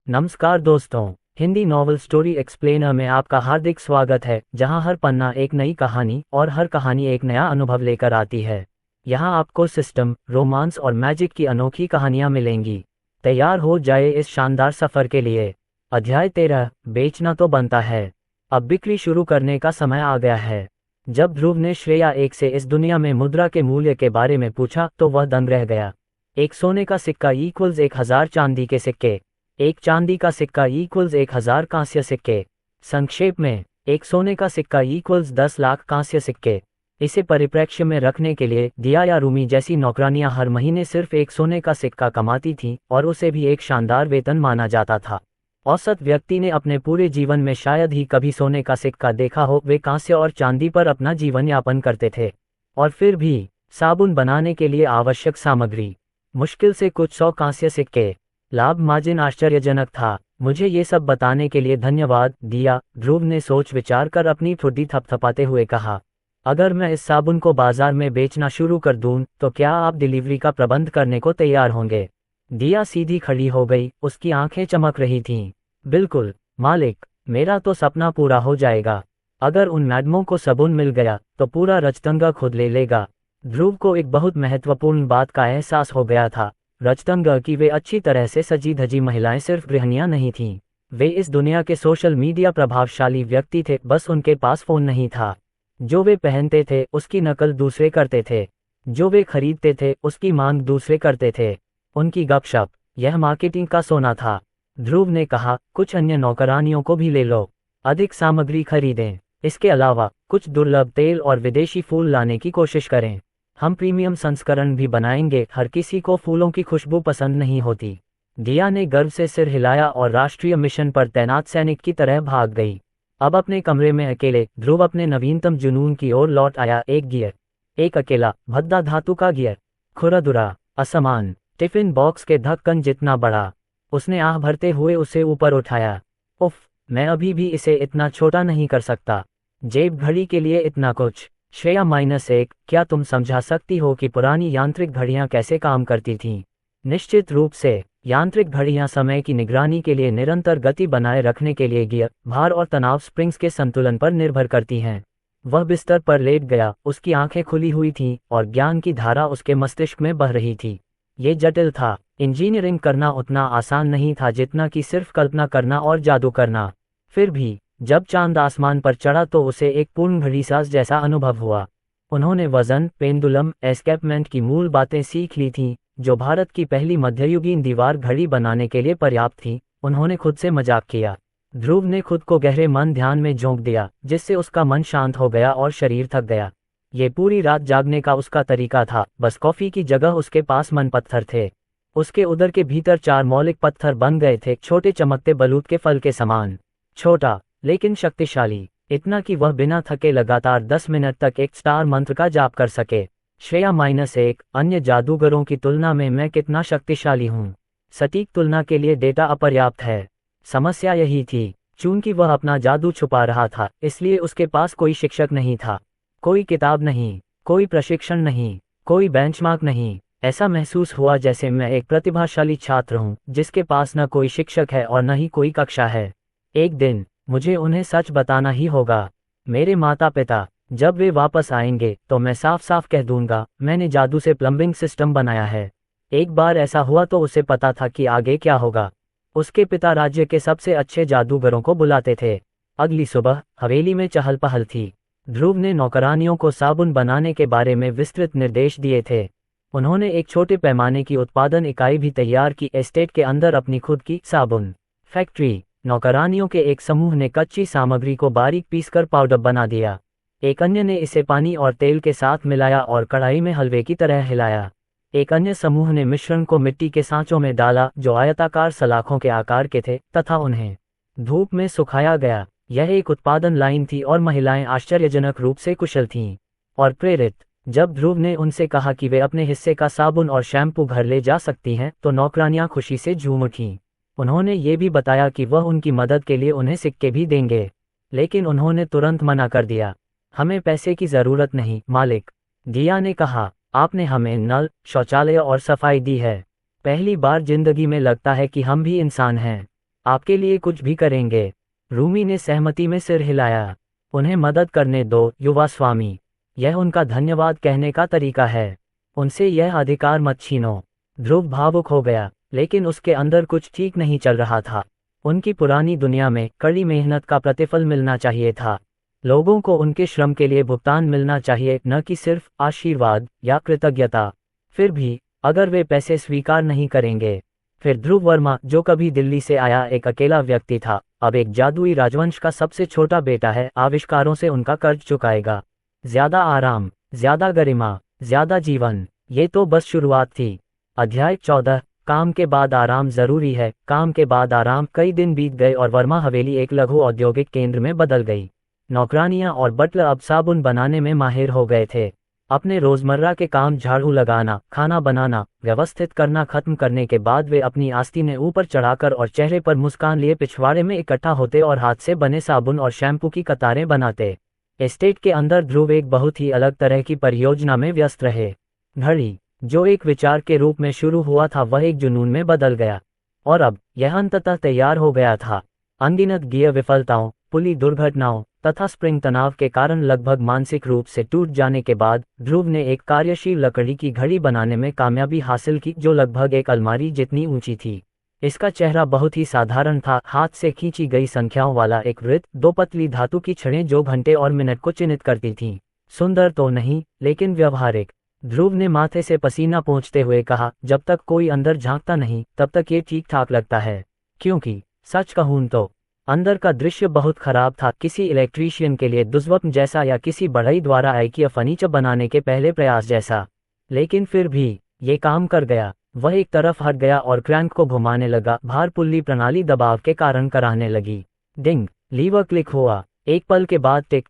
नमस्कार दोस्तों, Hindi novel story explainer में आपका हार्दिक स्वागत है, जहां हर पन्ना एक नई कहानी और हर कहानी एक नया अनुभव लेकर आती है। यहां आपको सिस्टम, रोमांस और मैजिक की अनोखी कहानियां मिलेंगी। तैयार हो जाए इस शानदार सफर के लिए। अध्याय 13, बेचना तो बनता है। अब बिक्री शुरू करने का समय आ गया है। जब ध्रुव ने श्रेया एक से इस दुनिया में मुद्रा के मूल्य के बारे में पूछा तो वह दंग रह गया। एक सोने का सिक्का इक्वल्स 1000 चांदी के सिक्के। एक चांदी का सिक्का इक्वल्स 1000 कांस्य सिक्के। संक्षेप में, एक सोने का सिक्का इक्वल्स 10 लाख कांस्य सिक्के। इसे परिप्रेक्ष्य में रखने के लिए दिया या रूमी जैसी नौकरानियां हर महीने सिर्फ एक सोने का सिक्का कमाती थीं और उसे भी एक शानदार वेतन माना जाता था। औसत व्यक्ति ने अपने पूरे जीवन में शायद ही कभी सोने का सिक्का देखा हो। वे कांस्य और चांदी पर अपना जीवन यापन करते थे। और फिर भी साबुन बनाने के लिए आवश्यक सामग्री, मुश्किल से कुछ 100 कांस्य सिक्के। लाभ मार्जिन आश्चर्यजनक था। मुझे ये सब बताने के लिए धन्यवाद दिया, ध्रुव ने सोच विचार कर अपनी ठुड्डी थपथपाते हुए कहा। अगर मैं इस साबुन को बाजार में बेचना शुरू कर दूं तो क्या आप डिलीवरी का प्रबंध करने को तैयार होंगे? दिया सीधी खड़ी हो गई, उसकी आंखें चमक रही थीं। बिल्कुल मालिक, मेरा तो सपना पूरा हो जाएगा। अगर उन मैडमों को साबुन मिल गया तो पूरा रजतंगा खुद ले लेगा। ध्रुव को एक बहुत महत्वपूर्ण बात का एहसास हो गया था। रजतंगा की वे अच्छी तरह से सजी धजी महिलाएं सिर्फ गृहिणियां नहीं थीं। वे इस दुनिया के सोशल मीडिया प्रभावशाली व्यक्ति थे, बस उनके पास फोन नहीं था। जो वे पहनते थे उसकी नकल दूसरे करते थे। जो वे खरीदते थे उसकी मांग दूसरे करते थे। उनकी गपशप, यह मार्केटिंग का सोना था। ध्रुव ने कहा, कुछ अन्य नौकरानियों को भी ले लो। अधिक सामग्री खरीदें। इसके अलावा कुछ दुर्लभ तेल और विदेशी फूल लाने की कोशिश करें। हम प्रीमियम संस्करण भी बनाएंगे। हर किसी को फूलों की खुशबू पसंद नहीं होती। दिया ने गर्व से सिर हिलाया और राष्ट्रीय मिशन पर तैनात सैनिक की तरह भाग गई। अब अपने कमरे में अकेले ध्रुव अपने नवीनतम जुनून की ओर लौट आया। एक गियर, एक अकेला भद्दा धातु का गियर, खुरदुरा, असमान, टिफिन बॉक्स के ढक्कन जितना बड़ा। उसने आह भरते हुए उसे ऊपर उठाया। उफ, मैं अभी भी इसे इतना छोटा नहीं कर सकता। जेब घड़ी के लिए इतना कुछ। श्रेया -1, क्या तुम समझा सकती हो कि पुरानी यांत्रिक घड़ियां कैसे काम करती थीं? निश्चित रूप से, यांत्रिक घड़ियां समय की निगरानी के लिए निरंतर गति बनाए रखने के लिए गियर, भार और तनाव स्प्रिंग्स के संतुलन पर निर्भर करती हैं। वह बिस्तर पर लेट गया, उसकी आंखें खुली हुई थीं और ज्ञान की धारा उसके मस्तिष्क में बह रही थी। ये जटिल था। इंजीनियरिंग करना उतना आसान नहीं था जितना कि सिर्फ कल्पना करना और जादू करना। फिर भी जब चांद आसमान पर चढ़ा तो उसे एक पूर्ण घड़ीसाज जैसा अनुभव हुआ। उन्होंने वजन, पेंडुलम, एस्केपमेंट की मूल बातें सीख ली थीं, जो भारत की पहली मध्ययुगीन दीवार घड़ी बनाने के लिए पर्याप्त थी। उन्होंने खुद से मजाक किया। ध्रुव ने खुद को गहरे मन ध्यान में झोंक दिया, जिससे उसका मन शांत हो गया और शरीर थक गया। ये पूरी रात जागने का उसका तरीका था। बस कॉफी की जगह उसके पास मन पत्थर थे। उसके उदर के भीतर 4 मौलिक पत्थर बन गए थे, छोटे चमकते बलूत के फल के समान। छोटा लेकिन शक्तिशाली, इतना कि वह बिना थके लगातार 10 मिनट तक एक स्टार मंत्र का जाप कर सके। श्रेया -1, अन्य जादूगरों की तुलना में मैं कितना शक्तिशाली हूँ? सटीक तुलना के लिए डेटा अपर्याप्त है। समस्या यही थी, चूंकि वह अपना जादू छुपा रहा था, इसलिए उसके पास कोई शिक्षक नहीं था। कोई किताब नहीं, कोई प्रशिक्षण नहीं, कोई बेंचमार्क नहीं। ऐसा महसूस हुआ जैसे मैं एक प्रतिभाशाली छात्र हूँ जिसके पास न कोई शिक्षक है और न ही कोई कक्षा है। एक दिन मुझे उन्हें सच बताना ही होगा। मेरे माता पिता, जब वे वापस आएंगे तो मैं साफ साफ कह दूंगा, मैंने जादू से प्लम्बिंग सिस्टम बनाया है। एक बार ऐसा हुआ तो उसे पता था कि आगे क्या होगा। उसके पिता राज्य के सबसे अच्छे जादूगरों को बुलाते थे। अगली सुबह हवेली में चहल पहल थी। ध्रुव ने नौकरानियों को साबुन बनाने के बारे में विस्तृत निर्देश दिए थे। उन्होंने एक छोटे पैमाने की उत्पादन इकाई भी तैयार की। एस्टेट के अंदर अपनी खुद की साबुन फैक्ट्री। नौकरानियों के एक समूह ने कच्ची सामग्री को बारीक पीसकर पाउडर बना दिया। एक अन्य ने इसे पानी और तेल के साथ मिलाया और कढ़ाई में हलवे की तरह हिलाया। एक अन्य समूह ने मिश्रण को मिट्टी के सांचों में डाला जो आयताकार सलाखों के आकार के थे, तथा उन्हें धूप में सुखाया गया। यह एक उत्पादन लाइन थी और महिलाएं आश्चर्यजनक रूप से कुशल थीं और प्रेरित। जब ध्रुव ने उनसे कहा कि वे अपने हिस्से का साबुन और शैम्पू घर ले जा सकती हैं तो नौकरानियां खुशी से झूम उठीं। उन्होंने ये भी बताया कि वह उनकी मदद के लिए उन्हें सिक्के भी देंगे, लेकिन उन्होंने तुरंत मना कर दिया। हमें पैसे की जरूरत नहीं मालिक, दिया ने कहा। आपने हमें नल, शौचालय और सफाई दी है। पहली बार जिंदगी में लगता है कि हम भी इंसान हैं। आपके लिए कुछ भी करेंगे। रूमी ने सहमति में सिर हिलाया। उन्हें मदद करने दो, युवा स्वामी। यह उनका धन्यवाद कहने का तरीका है। उनसे यह अधिकार मत छीनो। ध्रुव भावुक हो गया, लेकिन उसके अंदर कुछ ठीक नहीं चल रहा था। उनकी पुरानी दुनिया में कड़ी मेहनत का प्रतिफल मिलना चाहिए था। लोगों को उनके श्रम के लिए भुगतान मिलना चाहिए, न कि सिर्फ आशीर्वाद या कृतज्ञता। फिर भी अगर वे पैसे स्वीकार नहीं करेंगे, फिर ध्रुव वर्मा, जो कभी दिल्ली से आया एक अकेला व्यक्ति था, अब एक जादुई राजवंश का सबसे छोटा बेटा है, आविष्कारों से उनका कर्ज चुकाएगा। ज्यादा आराम, ज्यादा गरिमा, ज्यादा जीवन। ये तो बस शुरुआत थी। अध्याय 14। काम के बाद आराम जरूरी है। काम के बाद आराम। कई दिन बीत गए और वर्मा हवेली एक लघु औद्योगिक केंद्र में बदल गई। नौकरानियां और बटलर अब साबुन बनाने में माहिर हो गए थे। अपने रोजमर्रा के काम, झाड़ू लगाना, खाना बनाना, व्यवस्थित करना खत्म करने के बाद वे अपनी आस्तीनें ऊपर चढ़ाकर और चेहरे पर मुस्कान लिए पिछवाड़े में इकट्ठा होते और हाथ से बने साबुन और शैम्पू की कतारें बनाते। एस्टेट के अंदर ध्रुव एक बहुत ही अलग तरह की परियोजना में व्यस्त रहे। घड़ी, जो एक विचार के रूप में शुरू हुआ था, वह एक जुनून में बदल गया। और अब यह अंततः तैयार हो गया था। अनगिनत गियर विफलताओं, पुली दुर्घटनाओं तथा स्प्रिंग तनाव के कारण लगभग मानसिक रूप से टूट जाने के बाद ध्रुव ने एक कार्यशील लकड़ी की घड़ी बनाने में कामयाबी हासिल की, जो लगभग एक अलमारी जितनी ऊंची थी। इसका चेहरा बहुत ही साधारण था, हाथ से खींची गई संख्याओं वाला एक वृत्त, दो पतली धातु की छड़ें जो घंटे और मिनट को चिन्हित करती थीं। सुंदर तो नहीं, लेकिन व्यवहारिक। ध्रुव ने माथे से पसीना पोंछते हुए कहा, जब तक कोई अंदर झांकता नहीं तब तक ये ठीक ठाक लगता है। क्योंकि सच कहूं तो अंदर का दृश्य बहुत खराब था, किसी इलेक्ट्रीशियन के लिए दुष्स्वप्न जैसा या किसी बढ़ई द्वारा आइकिया फर्नीचर बनाने के पहले प्रयास जैसा। लेकिन फिर भी ये काम कर गया। वह एक तरफ हट गया और क्रैंक को घुमाने लगा। भार पुल्ली प्रणाली दबाव के कारण कराने लगी। डिंग, लीवर क्लिक हुआ। एक पल के बाद टिक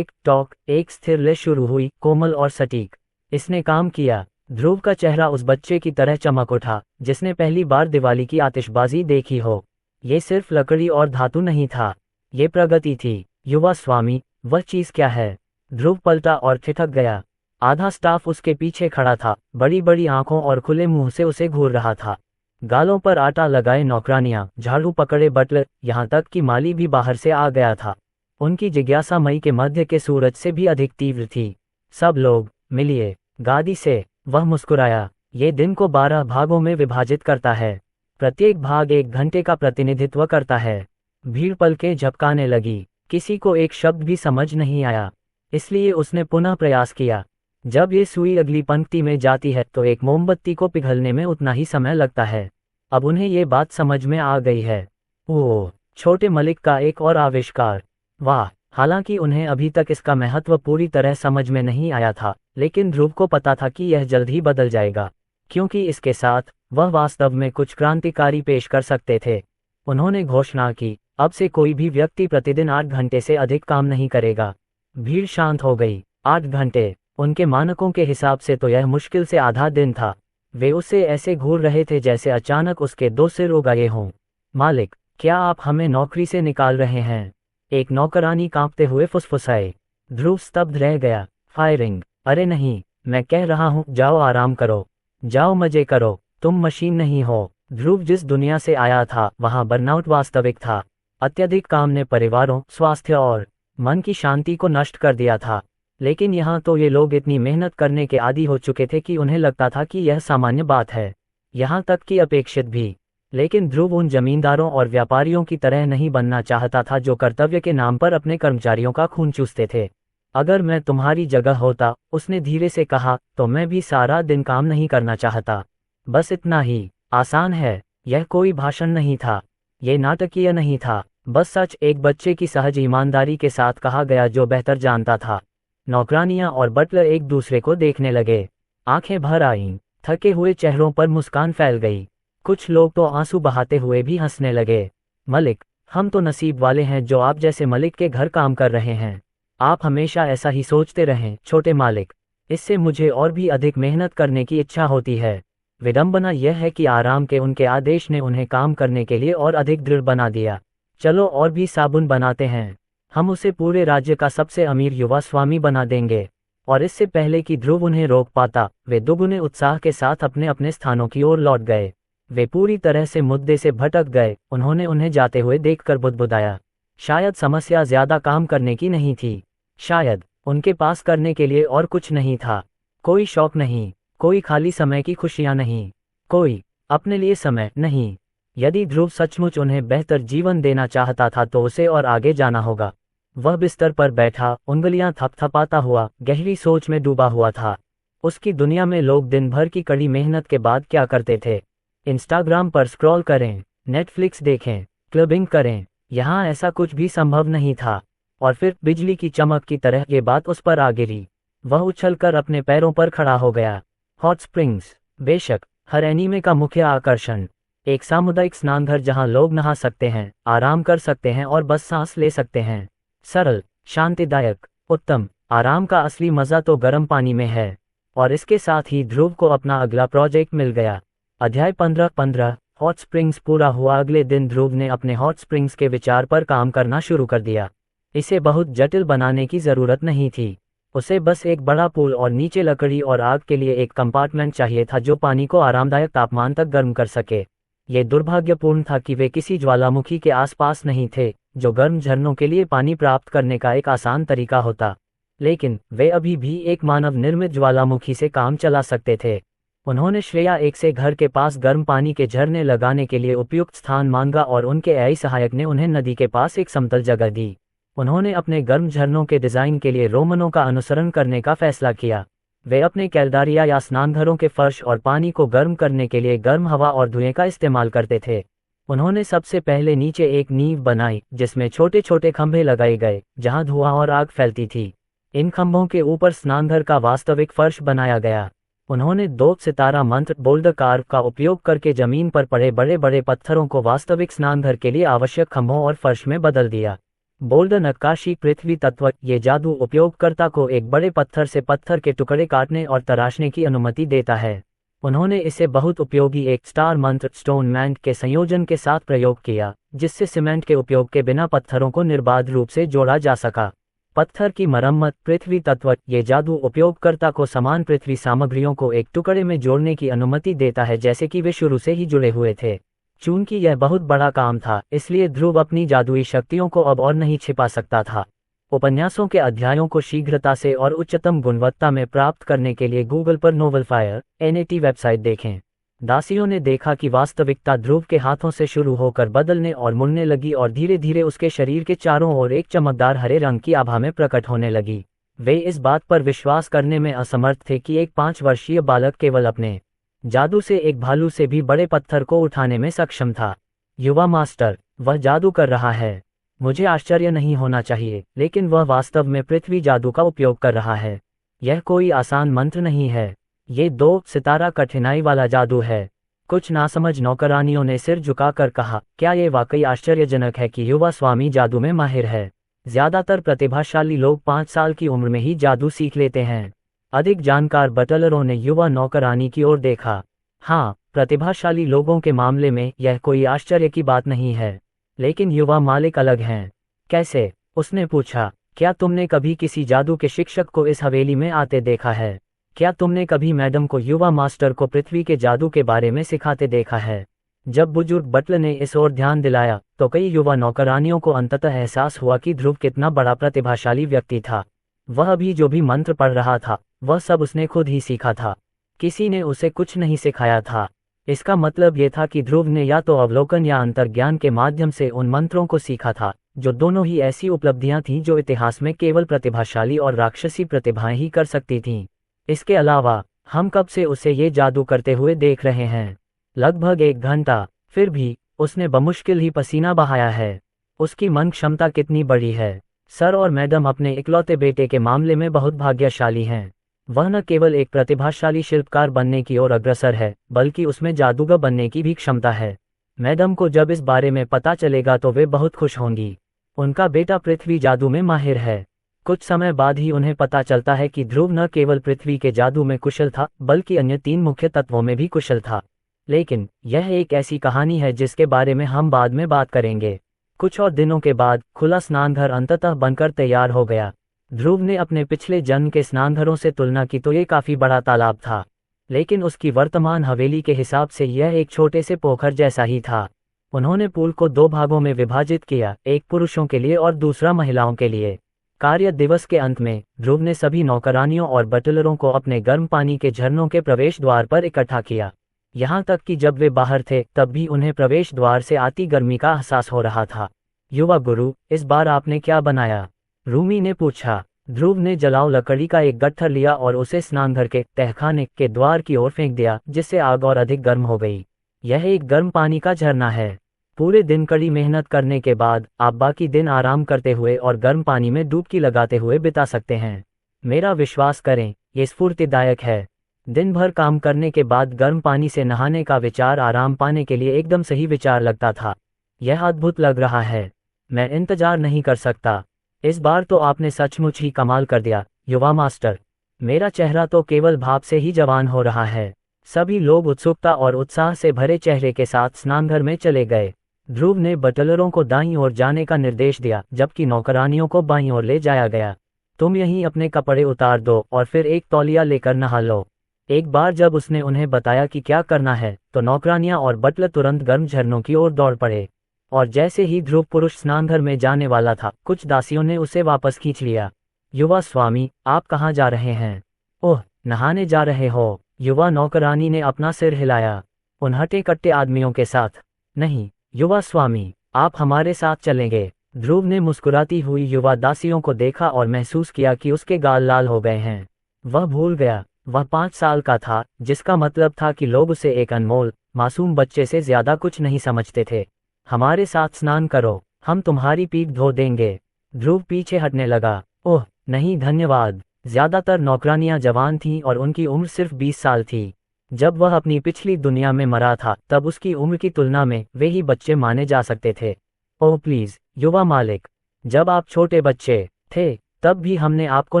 टॉक एक स्थिर ले शुरू हुई, कोमल और सटीक। इसने काम किया। ध्रुव का चेहरा उस बच्चे की तरह चमक उठा जिसने पहली बार दिवाली की आतिशबाजी देखी हो। ये सिर्फ लकड़ी और धातु नहीं था, ये प्रगति थी। युवा स्वामी, वह चीज क्या है? ध्रुव पलटा और ठिठक गया। आधा स्टाफ उसके पीछे खड़ा था, बड़ी बड़ी आंखों और खुले मुंह से उसे घूर रहा था। गालों पर आटा लगाए नौकरानियां, झाड़ू पकड़े बटलर, यहाँ तक कि माली भी बाहर से आ गया था। उनकी जिज्ञासा मई के मध्य के सूरज से भी अधिक तीव्र थी। सब लोग मिलिए गादी से, वह मुस्कुराया। ये दिन को 12 भागों में विभाजित करता है। प्रत्येक भाग 1 घंटे का प्रतिनिधित्व करता है। भीड़ पलकें झपकाने लगी। किसी को एक शब्द भी समझ नहीं आया, इसलिए उसने पुनः प्रयास किया। जब ये सुई अगली पंक्ति में जाती है तो एक मोमबत्ती को पिघलने में उतना ही समय लगता है। अब उन्हें ये बात समझ में आ गई है। ओह, छोटे मलिक का एक और आविष्कार। वाह! हालांकि उन्हें अभी तक इसका महत्व पूरी तरह समझ में नहीं आया था, लेकिन ध्रुव को पता था कि यह जल्द ही बदल जाएगा, क्योंकि इसके साथ वह वास्तव में कुछ क्रांतिकारी पेश कर सकते थे। उन्होंने घोषणा की, अब से कोई भी व्यक्ति प्रतिदिन 8 घंटे से अधिक काम नहीं करेगा। भीड़ शांत हो गई। 8 घंटे, उनके मानकों के हिसाब से तो यह मुश्किल से आधा दिन था। वे उसे ऐसे घूर रहे थे जैसे अचानक उसके 2 सिर उग गए हों। मालिक, क्या आप हमें नौकरी से निकाल रहे हैं? एक नौकरानी कांपते हुए फुसफुसाए। ध्रुव स्तब्ध रह गया। फायरिंग? अरे नहीं, मैं कह रहा हूँ, जाओ आराम करो, जाओ मजे करो, तुम मशीन नहीं हो। ध्रुव जिस दुनिया से आया था वहाँ बर्नआउट वास्तविक था। अत्यधिक काम ने परिवारों, स्वास्थ्य और मन की शांति को नष्ट कर दिया था। लेकिन यहाँ तो ये लोग इतनी मेहनत करने के आदी हो चुके थे कि उन्हें लगता था कि यह सामान्य बात है, यहाँ तक कि अपेक्षित भी। लेकिन ध्रुव उन जमींदारों और व्यापारियों की तरह नहीं बनना चाहता था जो कर्तव्य के नाम पर अपने कर्मचारियों का खून चूसते थे। अगर मैं तुम्हारी जगह होता, उसने धीरे से कहा, तो मैं भी सारा दिन काम नहीं करना चाहता। बस इतना ही। आसान है। यह कोई भाषण नहीं था, ये नाटकीय नहीं था, बस सच, एक बच्चे की सहज ईमानदारी के साथ कहा गया जो बेहतर जानता था। नौकरानियां और बटलर एक दूसरे को देखने लगे। आंखें भर आईं। थके हुए चेहरों पर मुस्कान फैल गई। कुछ लोग तो आंसू बहाते हुए भी हंसने लगे। मलिक, हम तो नसीब वाले हैं जो आप जैसे मलिक के घर काम कर रहे हैं। आप हमेशा ऐसा ही सोचते रहें, छोटे मालिक। इससे मुझे और भी अधिक मेहनत करने की इच्छा होती है। विडंबना यह है कि आराम के उनके आदेश ने उन्हें काम करने के लिए और अधिक दृढ़ बना दिया। चलो और भी साबुन बनाते हैं, हम उसे पूरे राज्य का सबसे अमीर युवा स्वामी बना देंगे। और इससे पहले कि ध्रुव उन्हें रोक पाता, वे दोगुने उत्साह के साथ अपने अपने स्थानों की ओर लौट गए। वे पूरी तरह से मुद्दे से भटक गए। उन्होंने उन्हें जाते हुए देखकर बुदबुदाया। शायद समस्या ज्यादा काम करने की नहीं थी। शायद उनके पास करने के लिए और कुछ नहीं था। कोई शौक नहीं, कोई खाली समय की खुशियां नहीं, कोई अपने लिए समय नहीं। यदि ध्रुव सचमुच उन्हें बेहतर जीवन देना चाहता था तो उसे और आगे जाना होगा। वह बिस्तर पर बैठा, उंगलियां थपथपाता हुआ, गहरी सोच में डूबा हुआ था। उसकी दुनिया में लोग दिन भर की कड़ी मेहनत के बाद क्या करते थे? इंस्टाग्राम पर स्क्रॉल करें, नेटफ्लिक्स देखें, क्लबिंग करें। यहाँ ऐसा कुछ भी संभव नहीं था। और फिर बिजली की चमक की तरह ये बात उस पर आ गिरी। वह उछलकर अपने पैरों पर खड़ा हो गया। हॉट स्प्रिंग्स, बेशक, हर एनीमे का मुख्य आकर्षण। एक सामुदायिक स्नानघर जहां लोग नहा सकते हैं, आराम कर सकते हैं और बस सांस ले सकते हैं। सरल, शांतिदायक, उत्तम। आराम का असली मजा तो गर्म पानी में है। और इसके साथ ही ध्रुव को अपना अगला प्रोजेक्ट मिल गया। अध्याय 15 हॉट स्प्रिंग्स पूरा हुआ। अगले दिन ध्रुव ने अपने हॉट स्प्रिंग्स के विचार पर काम करना शुरू कर दिया। इसे बहुत जटिल बनाने की जरूरत नहीं थी। उसे बस एक बड़ा पूल और नीचे लकड़ी और आग के लिए एक कंपार्टमेंट चाहिए था जो पानी को आरामदायक तापमान तक गर्म कर सके। ये दुर्भाग्यपूर्ण था कि वे किसी ज्वालामुखी के आसपास नहीं थे, जो गर्म झरनों के लिए पानी प्राप्त करने का एक आसान तरीका होता। लेकिन वे अभी भी एक मानव निर्मित ज्वालामुखी से काम चला सकते थे। उन्होंने श्रेया एक से घर के पास गर्म पानी के झरने लगाने के लिए उपयुक्त स्थान मांगा और उनके एआई सहायक ने उन्हें नदी के पास एक समतल जगह दी। उन्होंने अपने गर्म झरनों के डिजाइन के लिए रोमनों का अनुसरण करने का फैसला किया। वे अपने कैलदारिया या स्नानघरों के फर्श और पानी को गर्म करने के लिए गर्म हवा और धुएं का इस्तेमाल करते थे। उन्होंने सबसे पहले नीचे एक नींव बनाई जिसमें छोटे छोटे खंभे लगाए गए जहां धुआं और आग फैलती थी। इन खंभों के ऊपर स्नानघर का वास्तविक फर्श बनाया गया। उन्होंने 2 सितारा मंत्र बोल्डर कार्व का उपयोग करके जमीन पर पड़े बड़े बड़े पत्थरों को वास्तविक स्नानघर के लिए आवश्यक खंभों और फर्श में बदल दिया। बोल्डर नक्काशी पृथ्वी तत्व, ये जादू उपयोगकर्ता को एक बड़े पत्थर से पत्थर के टुकड़े काटने और तराशने की अनुमति देता है। उन्होंने इसे बहुत उपयोगी एक स्टार मंत्र स्टोन मैंट के संयोजन के साथ प्रयोग किया, जिससे सीमेंट के उपयोग के बिना पत्थरों को निर्बाध रूप से जोड़ा जा सका। पत्थर की मरम्मत पृथ्वी तत्व, ये जादू उपयोगकर्ता को समान पृथ्वी सामग्रियों को एक टुकड़े में जोड़ने की अनुमति देता है जैसे कि वे शुरू से ही जुड़े हुए थे। चूंकि यह बहुत बड़ा काम था, इसलिए ध्रुव अपनी जादुई शक्तियों को अब और नहीं छिपा सकता था। उपन्यासों के अध्यायों को शीघ्रता से और उच्चतम गुणवत्ता में प्राप्त करने के लिए गूगल पर नोवेलफायर NAT वेबसाइट देखें। दासियों ने देखा कि वास्तविकता ध्रुव के हाथों से शुरू होकर बदलने और मुड़ने लगी और धीरे धीरे उसके शरीर के चारों ओर एक चमकदार हरे रंग की आभा में प्रकट होने लगी। वे इस बात पर विश्वास करने में असमर्थ थे कि एक 5 वर्षीय बालक केवल अपने जादू से एक भालू से भी बड़े पत्थर को उठाने में सक्षम था। युवा मास्टर, वह जादू कर रहा है। मुझे आश्चर्य नहीं होना चाहिए, लेकिन वह वास्तव में पृथ्वी जादू का उपयोग कर रहा है। यह कोई आसान मंत्र नहीं है। ये 2 सितारा कठिनाई वाला जादू है। कुछ नासमझ नौकरानियों ने सिर झुकाकर कहा, क्या ये वाकई आश्चर्यजनक है कि युवा स्वामी जादू में माहिर है। ज्यादातर प्रतिभाशाली लोग 5 साल की उम्र में ही जादू सीख लेते हैं। अधिक जानकार बटलरों ने युवा नौकरानी की ओर देखा। हाँ, प्रतिभाशाली लोगों के मामले में यह कोई आश्चर्य की बात नहीं है, लेकिन युवा मालिक अलग हैं। कैसे? उसने पूछा। क्या तुमने कभी किसी जादू के शिक्षक को इस हवेली में आते देखा है? क्या तुमने कभी मैडम को युवा मास्टर को पृथ्वी के जादू के बारे में सिखाते देखा है? जब बुजुर्ग बटलर ने इस ओर ध्यान दिलाया तो कई युवा नौकरानियों को अंततः एहसास हुआ कि ध्रुव कितना बड़ा प्रतिभाशाली व्यक्ति था। वह अभी जो भी मंत्र पढ़ रहा था, वह सब उसने खुद ही सीखा था। किसी ने उसे कुछ नहीं सिखाया था। इसका मतलब यह था कि ध्रुव ने या तो अवलोकन या अंतर्ज्ञान के माध्यम से उन मंत्रों को सीखा था, जो दोनों ही ऐसी उपलब्धियां थीं जो इतिहास में केवल प्रतिभाशाली और राक्षसी प्रतिभाएं ही कर सकती थीं। इसके अलावा हम कब से उसे ये जादू करते हुए देख रहे हैं? लगभग 1 घंटा। फिर भी उसने बमुश्किल ही पसीना बहाया है। उसकी मन क्षमता कितनी बड़ी है। सर और मैडम अपने इकलौते बेटे के मामले में बहुत भाग्यशाली हैं। वह न केवल एक प्रतिभाशाली शिल्पकार बनने की ओर अग्रसर है, बल्कि उसमें जादूगर बनने की भी क्षमता है। मैडम को जब इस बारे में पता चलेगा तो वे बहुत खुश होंगी। उनका बेटा पृथ्वी जादू में माहिर है। कुछ समय बाद ही उन्हें पता चलता है कि ध्रुव न केवल पृथ्वी के जादू में कुशल था, बल्कि अन्य 3 मुख्य तत्वों में भी कुशल था। लेकिन यह एक ऐसी कहानी है जिसके बारे में हम बाद में बात करेंगे। कुछ और दिनों के बाद खुला स्नानघर अंततः बनकर तैयार हो गया। ध्रुव ने अपने पिछले जन्म के स्नानघरों से तुलना की तो ये काफी बड़ा तालाब था। लेकिन उसकी वर्तमान हवेली के हिसाब से यह एक छोटे से पोखर जैसा ही था। उन्होंने पूल को 2 भागों में विभाजित किया, एक पुरुषों के लिए और दूसरा महिलाओं के लिए। कार्य दिवस के अंत में ध्रुव ने सभी नौकरानियों और बटलरों को अपने गर्म पानी के झरनों के प्रवेश द्वार पर इकट्ठा किया। यहाँ तक कि जब वे बाहर थे तब भी उन्हें प्रवेश द्वार से आती गर्मी का एहसास हो रहा था। युवा गुरु, इस बार आपने क्या बनाया? रूमी ने पूछा। ध्रुव ने जलाऊ लकड़ी का एक गट्ठर लिया और उसे स्नानघर के तहखाने के द्वार की ओर फेंक दिया, जिससे आग और अधिक गर्म हो गई। यह एक गर्म पानी का झरना है। पूरे दिन कड़ी मेहनत करने के बाद आप बाकी दिन आराम करते हुए और गर्म पानी में डुबकी लगाते हुए बिता सकते हैं। मेरा विश्वास करें, ये स्फूर्तिदायक है। दिन भर काम करने के बाद गर्म पानी से नहाने का विचार आराम पाने के लिए एकदम सही विचार लगता था। यह अद्भुत लग रहा है। मैं इंतजार नहीं कर सकता। इस बार तो आपने सचमुच ही कमाल कर दिया, युवा मास्टर। मेरा चेहरा तो केवल भाप से ही जवान हो रहा है। सभी लोग उत्सुकता और उत्साह से भरे चेहरे के साथ स्नानघर में चले गए। ध्रुव ने बटलरों को दाईं ओर जाने का निर्देश दिया, जबकि नौकरानियों को बाईं ओर ले जाया गया। तुम यहीं अपने कपड़े उतार दो और फिर एक तौलिया लेकर नहा लो। एक बार जब उसने उन्हें बताया कि क्या करना है, तो नौकरानियां और बटलर तुरंत गर्म झरनों की ओर दौड़ पड़े। और जैसे ही ध्रुव पुरुष स्नानघर में जाने वाला था, कुछ दासियों ने उसे वापस खींच लिया। युवा स्वामी, आप कहाँ जा रहे हैं? ओह, नहाने जा रहे हो? युवा नौकरानी ने अपना सिर हिलाया। उन हटे कट्टे आदमियों के साथ? नहीं युवा स्वामी, आप हमारे साथ चलेंगे। ध्रुव ने मुस्कुराती हुई युवा दासियों को देखा और महसूस किया कि उसके गाल लाल हो गए हैं। वह भूल गया, वह 5 साल का था, जिसका मतलब था कि लोग उसे एक अनमोल मासूम बच्चे से ज्यादा कुछ नहीं समझते थे। हमारे साथ स्नान करो, हम तुम्हारी पीठ धो देंगे। ध्रुव पीछे हटने लगा। ओह नहीं धन्यवाद। ज्यादातर नौकरानियां जवान थीं और उनकी उम्र सिर्फ 20 साल थी। जब वह अपनी पिछली दुनिया में मरा था तब उसकी उम्र की तुलना में वे ही बच्चे माने जा सकते थे। ओह प्लीज युवा मालिक, जब आप छोटे बच्चे थे तब भी हमने आपको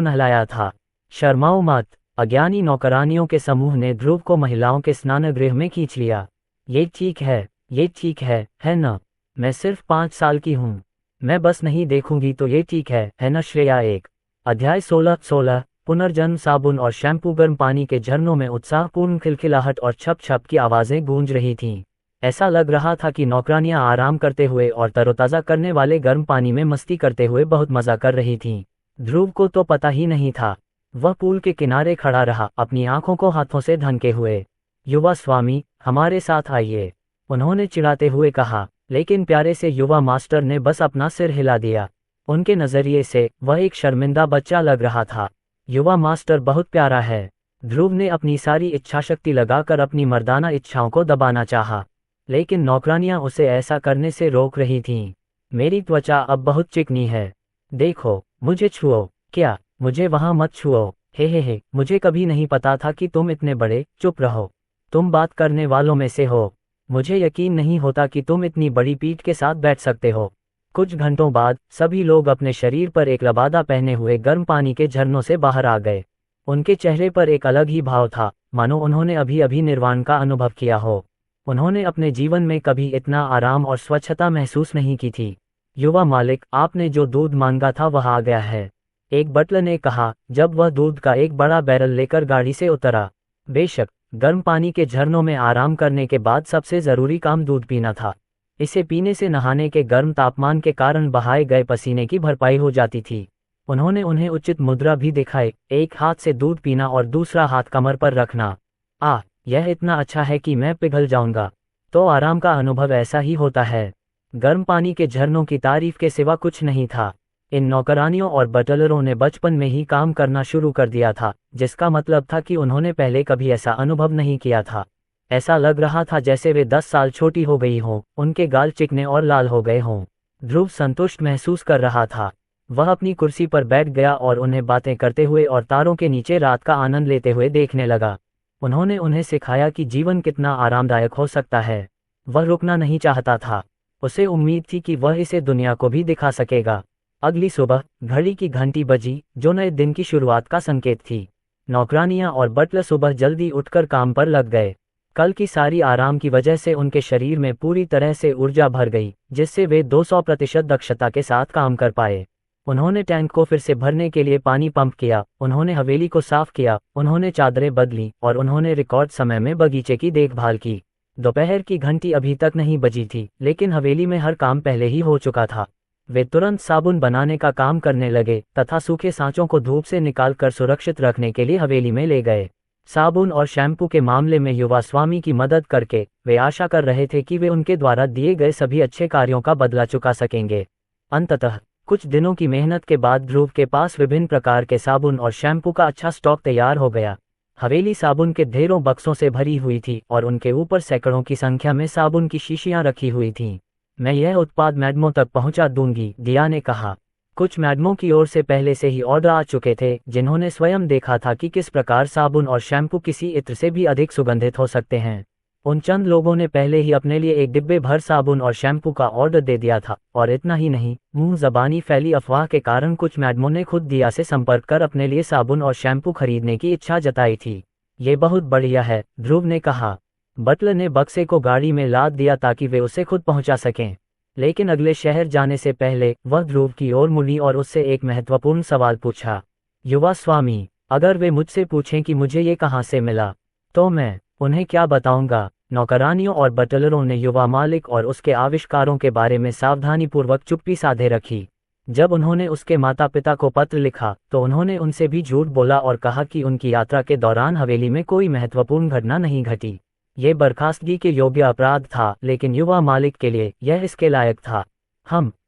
नहलाया था। शर्माओ मत। अज्ञानी नौकरानियों के समूह ने ध्रुव को महिलाओं के स्नानगृह में खींच लिया। ये ठीक है न? मैं सिर्फ 5 साल की हूँ। मैं बस नहीं देखूंगी तो ये ठीक है न श्रेया? 1 अध्याय 16 पुनर्जन्म। साबुन और शैम्पू। गर्म पानी के झरनों में उत्साहपूर्ण खिलखिलाहट और छप छप की आवाजें गूंज रही थीं। ऐसा लग रहा था कि नौकरानियां आराम करते हुए और तरोताज़ा करने वाले गर्म पानी में मस्ती करते हुए बहुत मजा कर रही थीं। ध्रुव को तो पता ही नहीं था। वह पूल के किनारे खड़ा रहा, अपनी आंखों को हाथों से ढंके हुए। युवा स्वामी, हमारे साथ आइए, उन्होंने चिढ़ाते हुए कहा। लेकिन प्यारे से युवा मास्टर ने बस अपना सिर हिला दिया। उनके नजरिए से वह एक शर्मिंदा बच्चा लग रहा था। युवा मास्टर बहुत प्यारा है। ध्रुव ने अपनी सारी इच्छाशक्ति लगाकर अपनी मर्दाना इच्छाओं को दबाना चाहा, लेकिन नौकरानियां उसे ऐसा करने से रोक रही थीं। मेरी त्वचा अब बहुत चिकनी है। देखो, मुझे छुओ। क्या? मुझे वहां मत छुओ। हे, मुझे कभी नहीं पता था कि तुम इतने बड़े। चुप रहो, तुम बात करने वालों में से हो। मुझे यकीन नहीं होता कि तुम इतनी बड़ी पीठ के साथ बैठ सकते हो। कुछ घंटों बाद सभी लोग अपने शरीर पर एक लबादा पहने हुए गर्म पानी के झरनों से बाहर आ गए। उनके चेहरे पर एक अलग ही भाव था, मानो उन्होंने अभी अभी निर्वाण का अनुभव किया हो। उन्होंने अपने जीवन में कभी इतना आराम और स्वच्छता महसूस नहीं की थी। युवा मालिक, आपने जो दूध मांगा था वह आ गया है, एक बटलर ने कहा जब वह दूध का एक बड़ा बैरल लेकर गाड़ी से उतरा। बेशक, गर्म पानी के झरनों में आराम करने के बाद सबसे जरूरी काम दूध पीना था। इसे पीने से नहाने के गर्म तापमान के कारण बहाए गए पसीने की भरपाई हो जाती थी। उन्होंने उन्हें उचित मुद्रा भी दिखाई, एक हाथ से दूध पीना और दूसरा हाथ कमर पर रखना। यह इतना अच्छा है कि मैं पिघल जाऊंगा। तो आराम का अनुभव ऐसा ही होता है। गर्म पानी के झरनों की तारीफ के सिवा कुछ नहीं था। इन नौकरानियों और बटलरों ने बचपन में ही काम करना शुरू कर दिया था, जिसका मतलब था कि उन्होंने पहले कभी ऐसा अनुभव नहीं किया था। ऐसा लग रहा था जैसे वे 10 साल छोटी हो गई हों, उनके गाल चिकने और लाल हो गए हों। ध्रुव संतुष्ट महसूस कर रहा था। वह अपनी कुर्सी पर बैठ गया और उन्हें बातें करते हुए और तारों के नीचे रात का आनंद लेते हुए देखने लगा। उन्होंने उन्हें सिखाया कि जीवन कितना आरामदायक हो सकता है। वह रुकना नहीं चाहता था। उसे उम्मीद थी कि वह इसे दुनिया को भी दिखा सकेगा। अगली सुबह घड़ी की घंटी बजी, जो नए दिन की शुरुआत का संकेत थी। नौकरानियां और बटलर सुबह जल्दी उठकर काम पर लग गए। कल की सारी आराम की वजह से उनके शरीर में पूरी तरह से ऊर्जा भर गई, जिससे वे 200% दक्षता के साथ काम कर पाए। उन्होंने टैंक को फिर से भरने के लिए पानी पंप किया, उन्होंने हवेली को साफ किया, उन्होंने चादरें बदली और उन्होंने रिकॉर्ड समय में बगीचे की देखभाल की। दोपहर की घंटी अभी तक नहीं बजी थी, लेकिन हवेली में हर काम पहले ही हो चुका था। वे तुरंत साबुन बनाने का काम करने लगे तथा सूखे सांचों को धूप से निकालकर सुरक्षित रखने के लिए हवेली में ले गए। साबुन और शैम्पू के मामले में युवा स्वामी की मदद करके वे आशा कर रहे थे कि वे उनके द्वारा दिए गए सभी अच्छे कार्यों का बदला चुका सकेंगे। अंततः कुछ दिनों की मेहनत के बाद ध्रुव के पास विभिन्न प्रकार के साबुन और शैम्पू का अच्छा स्टॉक तैयार हो गया। हवेली साबुन के ढेरों बक्सों से भरी हुई थी और उनके ऊपर सैकड़ों की संख्या में साबुन की शीशियां रखी हुई थीं। मैं यह उत्पाद मैडमों तक पहुंचा दूंगी, दिया ने कहा। कुछ मैडमों की ओर से पहले से ही ऑर्डर आ चुके थे, जिन्होंने स्वयं देखा था कि किस प्रकार साबुन और शैम्पू किसी इत्र से भी अधिक सुगंधित हो सकते हैं। उन चंद लोगों ने पहले ही अपने लिए एक डिब्बे भर साबुन और शैम्पू का ऑर्डर दे दिया था, और इतना ही नहीं, मुंह जबानी फैली अफवाह के कारण कुछ मैडमों ने खुद दिया से संपर्क कर अपने लिए साबुन और शैम्पू खरीदने की इच्छा जताई थी। ये बहुत बढ़िया है, ध्रुव ने कहा। बटलर ने बक्से को गाड़ी में लाद दिया ताकि वे उसे खुद पहुंचा सकें, लेकिन अगले शहर जाने से पहले वह ध्रुव की ओर मुड़ी और उससे एक महत्वपूर्ण सवाल पूछा। युवा स्वामी, अगर वे मुझसे पूछें कि मुझे ये कहाँ से मिला, तो मैं उन्हें क्या बताऊंगा? नौकरानियों और बटलरों ने युवा मालिक और उसके आविष्कारों के बारे में सावधानीपूर्वक चुप्पी साधे रखी। जब उन्होंने उसके माता पिता को पत्र लिखा तो उन्होंने उनसे भी झूठ बोला और कहा कि उनकी यात्रा के दौरान हवेली में कोई महत्वपूर्ण घटना नहीं घटी। ये बर्खास्तगी के योग्य अपराध था, लेकिन युवा मालिक के लिए यह इसके लायक था।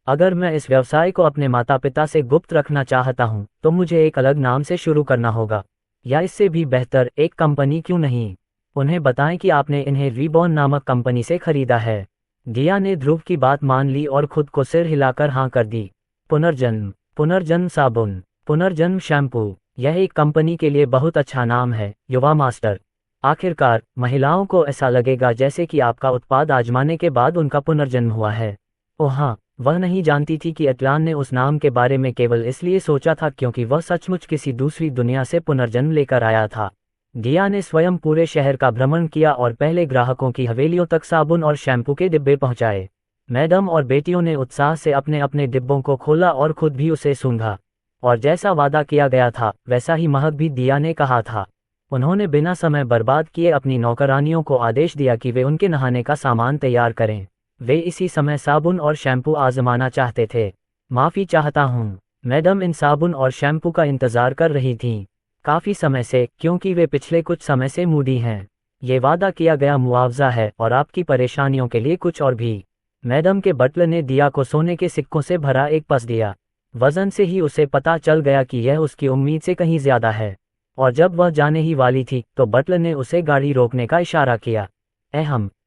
अगर मैं इस व्यवसाय को अपने माता पिता से गुप्त रखना चाहता हूँ तो मुझे एक अलग नाम से शुरू करना होगा, या इससे भी बेहतर एक कंपनी क्यों नहीं? उन्हें बताएं कि आपने इन्हें रीबॉर्न नामक कंपनी से खरीदा है। दिया ने ध्रुव की बात मान ली और खुद को सिर हिलाकर हाँ कर दी। पुनर्जन्म साबुन, पुनर्जन्म शैम्पू, यह एक कंपनी के लिए बहुत अच्छा नाम है, युवा मास्टर। आखिरकार महिलाओं को ऐसा लगेगा जैसे कि आपका उत्पाद आजमाने के बाद उनका पुनर्जन्म हुआ है। ओह हाँ, वह नहीं जानती थी कि एटलान ने उस नाम के बारे में केवल इसलिए सोचा था क्योंकि वह सचमुच किसी दूसरी दुनिया से पुनर्जन्म लेकर आया था। दिया ने स्वयं पूरे शहर का भ्रमण किया और पहले ग्राहकों की हवेलियों तक साबुन और शैम्पू के डिब्बे पहुंचाए। मैडम और बेटियों ने उत्साह से अपने अपने डिब्बों को खोला और खुद भी उसे सूंघा, और जैसा वादा किया गया था वैसा ही महक भी दिया ने कहा था। उन्होंने बिना समय बर्बाद किए अपनी नौकरानियों को आदेश दिया कि वे उनके नहाने का सामान तैयार करें। वे इसी समय साबुन और शैम्पू आजमाना चाहते थे। माफ़ी चाहता हूँ, मैडम इन साबुन और शैम्पू का इंतज़ार कर रही थीं काफ़ी समय से, क्योंकि वे पिछले कुछ समय से मूडी हैं। ये वादा किया गया मुआवजा है और आपकी परेशानियों के लिए कुछ और भी। मैडम के बटलर ने दिया को सोने के सिक्कों से भरा एक पस दिया। वजन से ही उसे पता चल गया कि यह उसकी उम्मीद से कहीं ज्यादा है, और जब वह जाने ही वाली थी तो बटलर ने उसे गाड़ी रोकने का इशारा किया।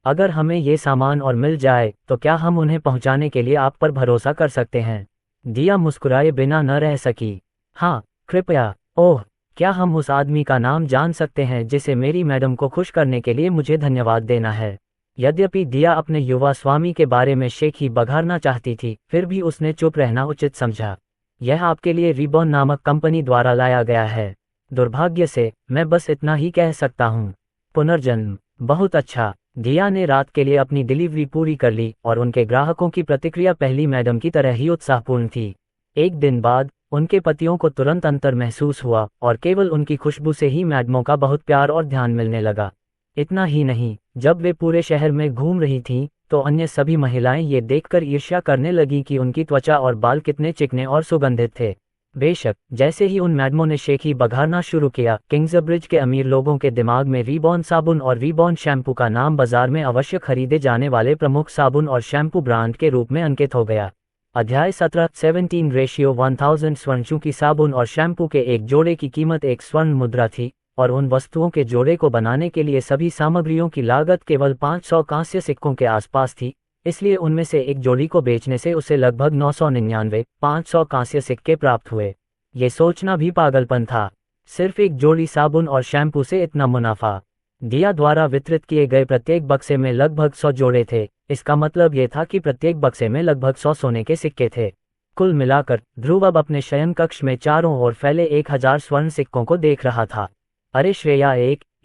अगर हमें ये सामान और मिल जाए तो क्या हम उन्हें पहुंचाने के लिए आप पर भरोसा कर सकते हैं? दिया मुस्कुराए बिना न रह सकी। हाँ, कृपया। ओह, क्या हम उस आदमी का नाम जान सकते हैं जिसे मेरी मैडम को खुश करने के लिए मुझे धन्यवाद देना है? यद्यपि दिया अपने युवा स्वामी के बारे में शेखी बघारना चाहती थी, फिर भी उसने चुप रहना उचित समझा। यह आपके लिए रीबॉर्न नामक कंपनी द्वारा लाया गया है। दुर्भाग्य से मैं बस इतना ही कह सकता हूँ। पुनर्जन्म, बहुत अच्छा। दिया ने रात के लिए अपनी डिलीवरी पूरी कर ली और उनके ग्राहकों की प्रतिक्रिया पहली मैडम की तरह ही उत्साहपूर्ण थी। एक दिन बाद उनके पतियों को तुरंत अंतर महसूस हुआ और केवल उनकी खुशबू से ही मैडमों का बहुत प्यार और ध्यान मिलने लगा। इतना ही नहीं, जब वे पूरे शहर में घूम रही थीं तो अन्य सभी महिलाएं ये देखकर ईर्ष्या करने लगीं कि उनकी त्वचा और बाल कितने चिकने और सुगंधित थे। बेशक, जैसे ही उन मैडमों ने शेखी बघारना शुरू किया, किंग्सब्रिज के अमीर लोगों के दिमाग में रीबॉर्न साबुन और रीबॉर्न शैम्पू का नाम बाजार में अवश्य खरीदे जाने वाले प्रमुख साबुन और शैम्पू ब्रांड के रूप में अंकित हो गया। अध्याय 17:17 स्वर्ण। चूंकि साबुन और शैम्पू के एक जोड़े की कीमत एक स्वर्ण मुद्रा थी और उन वस्तुओं के जोड़े को बनाने के लिए सभी सामग्रियों की लागत केवल 500 कांस्य सिक्कों के आसपास थी, इसलिए उनमें से एक जोड़ी को बेचने से उसे लगभग 999 500 कांस्य सिक्के प्राप्त हुए। ये सोचना भी पागलपन था। सिर्फ एक जोड़ी साबुन और शैम्पू से इतना मुनाफा। दिया द्वारा वितरित किए गए प्रत्येक बक्से में लगभग 100 जोड़े थे। इसका मतलब ये था कि प्रत्येक बक्से में लगभग 100 सोने के सिक्के थे। कुल मिलाकर ध्रुव अब अपने शयन कक्ष में चारों ओर फैले 1000 स्वर्ण सिक्कों को देख रहा था। अरे श्रेया,